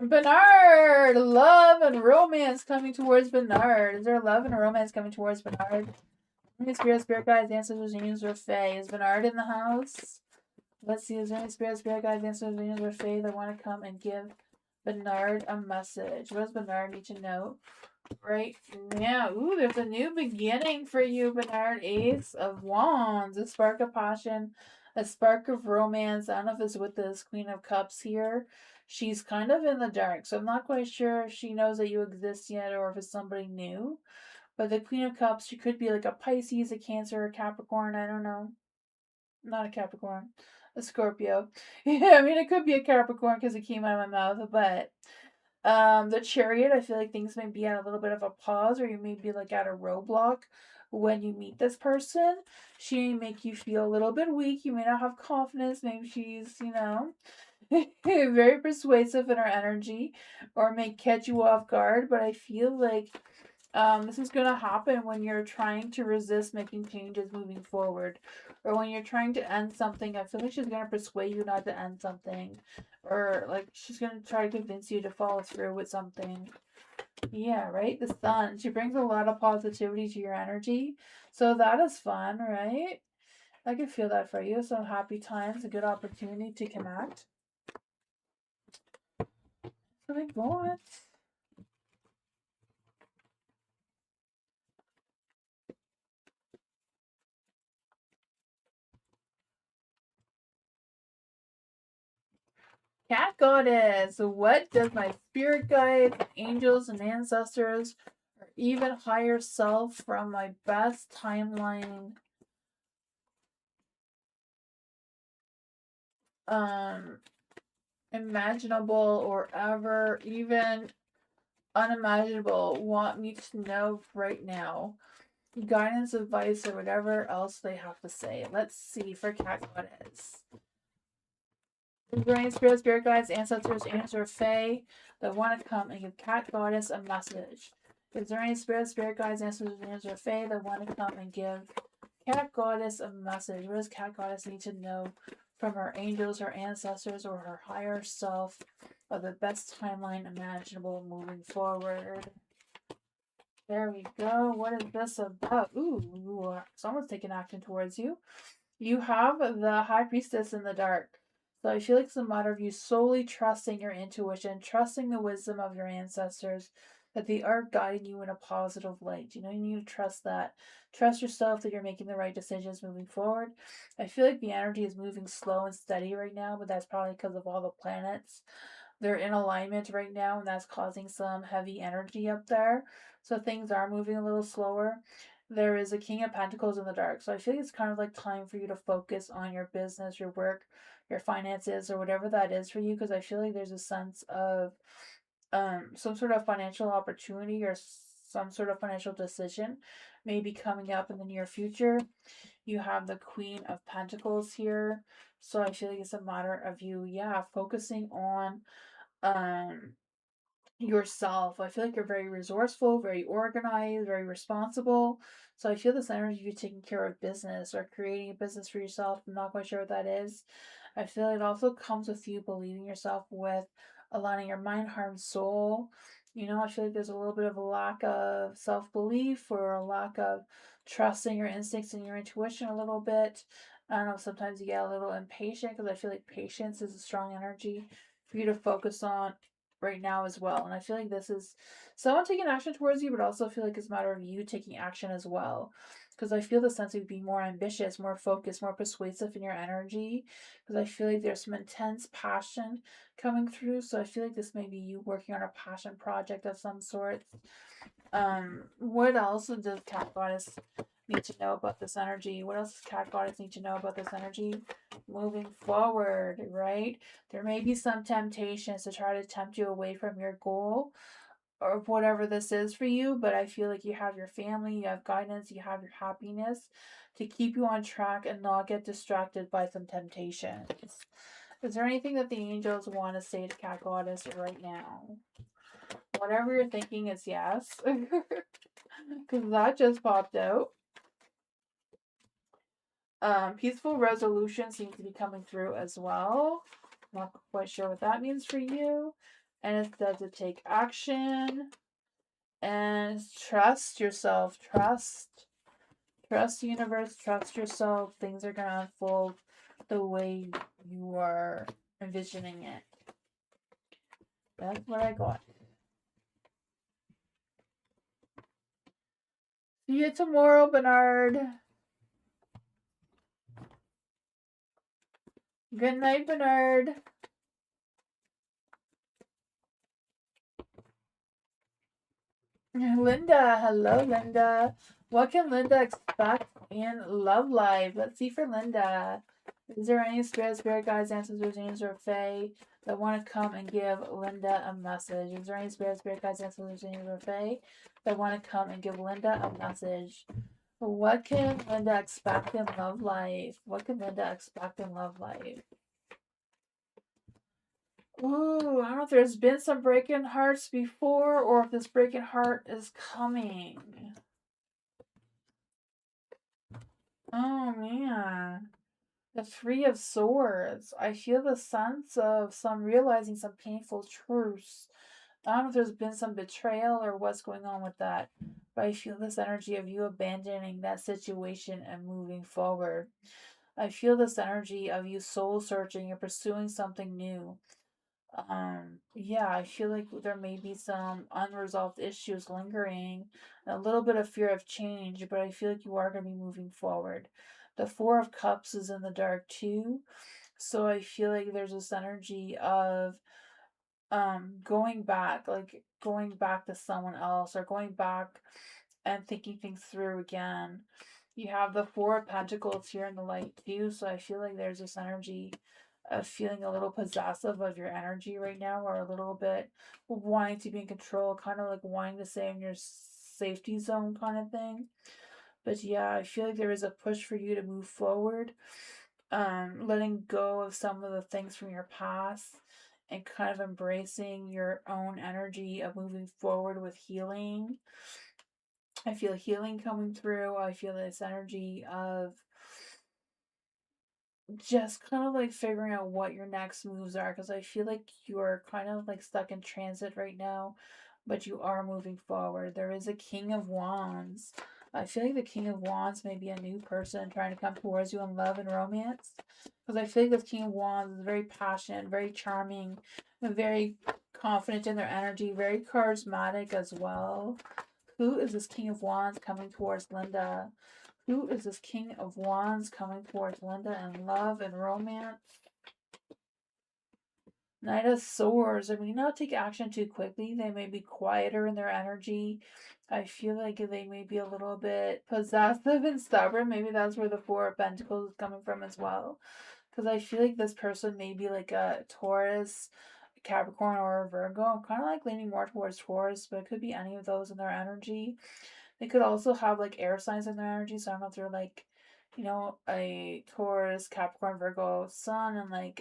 Bernard! Love and romance coming towards Bernard. Is there love and romance coming towards Bernard? Any spirit guides, ancestors, angels, or fae? Is Bernard in the house? Let's see. Is there any spirit guides, ancestors, angels, or fae that want to come and give Bernard a message? What does Bernard need to know right now? Ooh, there's a new beginning for you, Bernard. Ace of Wands. A spark of passion. A spark of romance. I don't know if it's with this Queen of Cups here. She's kind of in the dark, so I'm not quite sure if she knows that you exist yet or if it's somebody new. But the Queen of Cups, she could be like a Pisces, a Cancer, a Capricorn. I don't know. Not a Capricorn. A Scorpio. Yeah, I mean, it could be a Capricorn because it came out of my mouth. But the Chariot, I feel like things may be at a little bit of a pause, or you may be like at a roadblock when you meet this person. She may make you feel a little bit weak. You may not have confidence. Maybe she's, very persuasive in her energy, or may catch you off guard. But I feel like this is going to happen when you're trying to resist making changes moving forward, or when you're trying to end something. I feel like she's going to persuade you not to end something, or like she's going to try to convince you to follow through with something. Yeah, right? The sun. She brings a lot of positivity to your energy. So that is fun, right? I can feel that for you. So happy times, a good opportunity to connect. So I want. Cat Goddess, what does my spirit guides, angels, and ancestors, or even higher self from my best timeline imaginable or ever even unimaginable want me to know right now? Guidance, advice, or whatever else they have to say. Let's see for Cat Goddess. Is there any spirit guides, ancestors, angels, or fae that want to come and give Cat Goddess a message? Is there any spirit guides, ancestors, angels, or fae that want to come and give Cat Goddess a message? What does Cat Goddess need to know from her angels, her ancestors, or her higher self of the best timeline imaginable moving forward? There we go. What is this about? Ooh, someone's taking action towards you. You have the High Priestess in the dark. So I feel like it's a matter of you solely trusting your intuition, trusting the wisdom of your ancestors, that they are guiding you in a positive light. You need to trust that. Trust yourself that you're making the right decisions moving forward. I feel like the energy is moving slow and steady right now, but that's probably because of all the planets. They're in alignment right now, and that's causing some heavy energy up there. So things are moving a little slower. There is a King of Pentacles in the dark. So I feel like it's kind of like time for you to focus on your business, your work, your finances, or whatever that is for you. Because I feel like there's a sense of some sort of financial opportunity or some sort of financial decision maybe coming up in the near future. You have the Queen of Pentacles here. So I feel like it's a matter of you, focusing on yourself. I feel like you're very resourceful, very organized, very responsible. So I feel this energy of you taking care of business or creating a business for yourself. I'm not quite sure what that is. I feel it also comes with you believing yourself, with aligning your mind, heart, and soul. I feel like there's a little bit of a lack of self belief or a lack of trusting your instincts and your intuition a little bit. I don't know, sometimes you get a little impatient because I feel like patience is a strong energy for you to focus on right now as well. And I feel like this is someone taking action towards you, but also feel like it's a matter of you taking action as well. Because I feel the sense of being more ambitious, more focused, more persuasive in your energy. Because I feel like there's some intense passion coming through. So I feel like this may be you working on a passion project of some sort. What else does Cat Goddess need to know about this energy? What else does Cat Goddess need to know about this energy moving forward, right? There may be some temptations to try to tempt you away from your goal or whatever this is for you, but I feel like you have your family, you have guidance, you have your happiness to keep you on track and not get distracted by some temptations. Is there anything that the angels want to say to Cat Goddess right now? Whatever you're thinking is yes. Because that just popped out. Peaceful resolution seems to be coming through as well. Not quite sure what that means for you. And it says to take action and trust yourself. Trust the universe, trust yourself. Things are going to unfold the way you are envisioning it. That's what I got. See you tomorrow, Bernard. Good night, Bernard. Linda. Hello, Linda. What can Linda expect in love life? Let's see for Linda. Is there any spirit guides, ancestors, angels, or fae that want to come and give Linda a message? Is there any spirit guides, ancestors, angels, or fae that want to come and give Linda a message? What can Linda expect in love life? What can Linda expect in love life? Ooh, I don't know if there's been some breaking hearts before or if this breaking heart is coming. Oh man. The Three of Swords. I feel the sense of some realizing some painful truths. I don't know if there's been some betrayal or what's going on with that, but I feel this energy of you abandoning that situation and moving forward. I feel this energy of you soul searching and pursuing something new. Yeah, I feel like there may be some unresolved issues lingering, a little bit of fear of change, but I feel like you are going to be moving forward. The Four of Cups is in the dark too, so I feel like there's this energy of going back to someone else or going back and thinking things through again. You have the Four of Pentacles here in the light too, so I feel like there's this energy of feeling a little possessive of your energy right now, or a little bit wanting to be in control, kind of like wanting to stay in your safety zone kind of thing. But yeah, I feel like there is a push for you to move forward, letting go of some of the things from your past and kind of embracing your own energy of moving forward with healing. I feel healing coming through. I feel this energy of just kind of like figuring out what your next moves are, because I feel like you're kind of like stuck in transit right now, but you are moving forward. There is a King of Wands. I feel like the King of Wands may be a new person trying to come towards you in love and romance, because I feel like this King of Wands is very passionate, very charming, very confident in their energy, very charismatic as well. Who is this King of Wands coming towards Linda? Who is this King of Wands coming towards Linda in love and romance? Knight of Swords. I mean, not take action too quickly. They may be quieter in their energy. I feel like they may be a little bit possessive and stubborn. Maybe that's where the Four of Pentacles is coming from as well. Because I feel like this person may be like a Taurus, Capricorn, or a Virgo. I'm kind of like leaning more towards Taurus, but it could be any of those in their energy. They could also have like air signs in their energy, so I don't know if they're like, a Taurus, Capricorn, Virgo sun, and like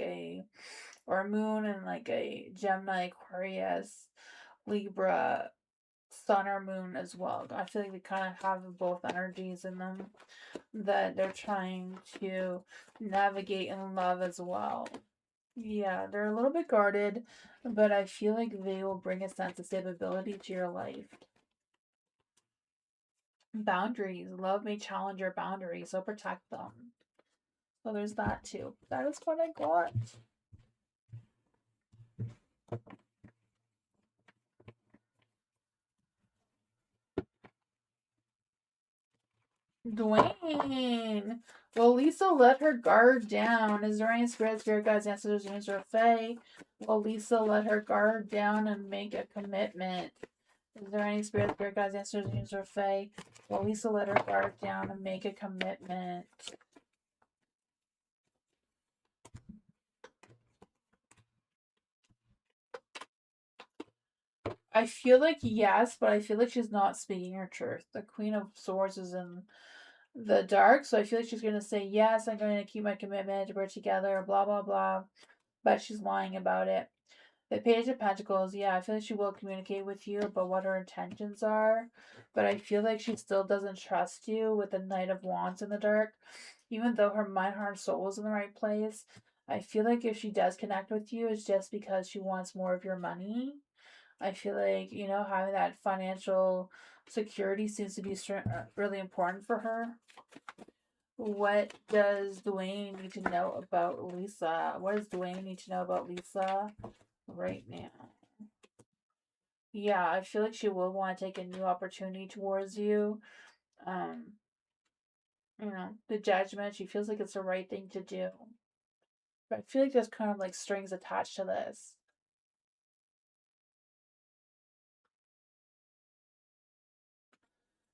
or a moon, and like a Gemini, Aquarius, Libra sun or moon as well. I feel like they kind of have both energies in them that they're trying to navigate in love as well. Yeah, they're a little bit guarded, but I feel like they will bring a sense of stability to your life. Boundaries. Love may challenge your boundaries, so protect them. So there's that too. That is what I got. Dwayne. Will Lisa let her guard down? Is there any spirit guides, ancestors, angels, or fae? Will Lisa let her guard down and make a commitment? Is there any spirit guides, ancestors, angels, or fae? Will Lisa let her guard down and make a commitment? I feel like yes, but I feel like she's not speaking her truth. The Queen of Swords is in the dark, so I feel like she's going to say, yes, I'm going to keep my commitment, we're together, blah, blah, blah. But she's lying about it. The Page of Pentacles, yeah, I feel like she will communicate with you about what her intentions are, but I feel like she still doesn't trust you with the Knight of Wands in the dark. Even though her mind, heart, and soul is in the right place, I feel like if she does connect with you, it's just because she wants more of your money. I feel like, having that financial security seems to be really important for her. What does Dwayne need to know about Lisa? What does Dwayne need to know about Lisa right now? Yeah, I feel like she will want to take a new opportunity towards you. Um, the judgment, she feels like it's the right thing to do. But I feel like there's kind of like strings attached to this.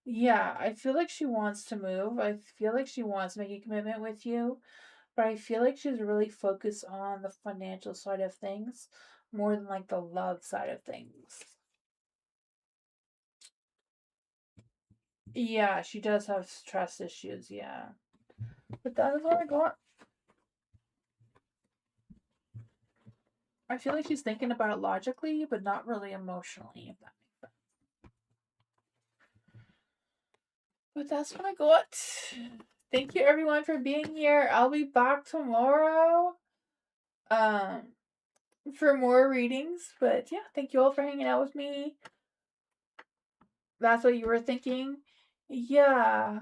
Yeah, I feel like she wants to move. I feel like she wants to make a commitment with you. But I feel like she's really focused on the financial side of things more than like the love side of things. Yeah, she does have trust issues, yeah. But that is all I got. I feel like she's thinking about it logically, but not really emotionally, if that makes sense. But that's what I got. Thank you everyone for being here. I'll be back tomorrow. Um for more readings. But yeah, thank you all for hanging out with me. That's what you were thinking? Yeah.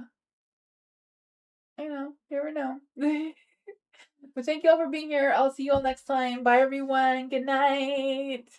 I know. You never know. But thank you all for being here. I'll see you all next time. Bye everyone. Good night.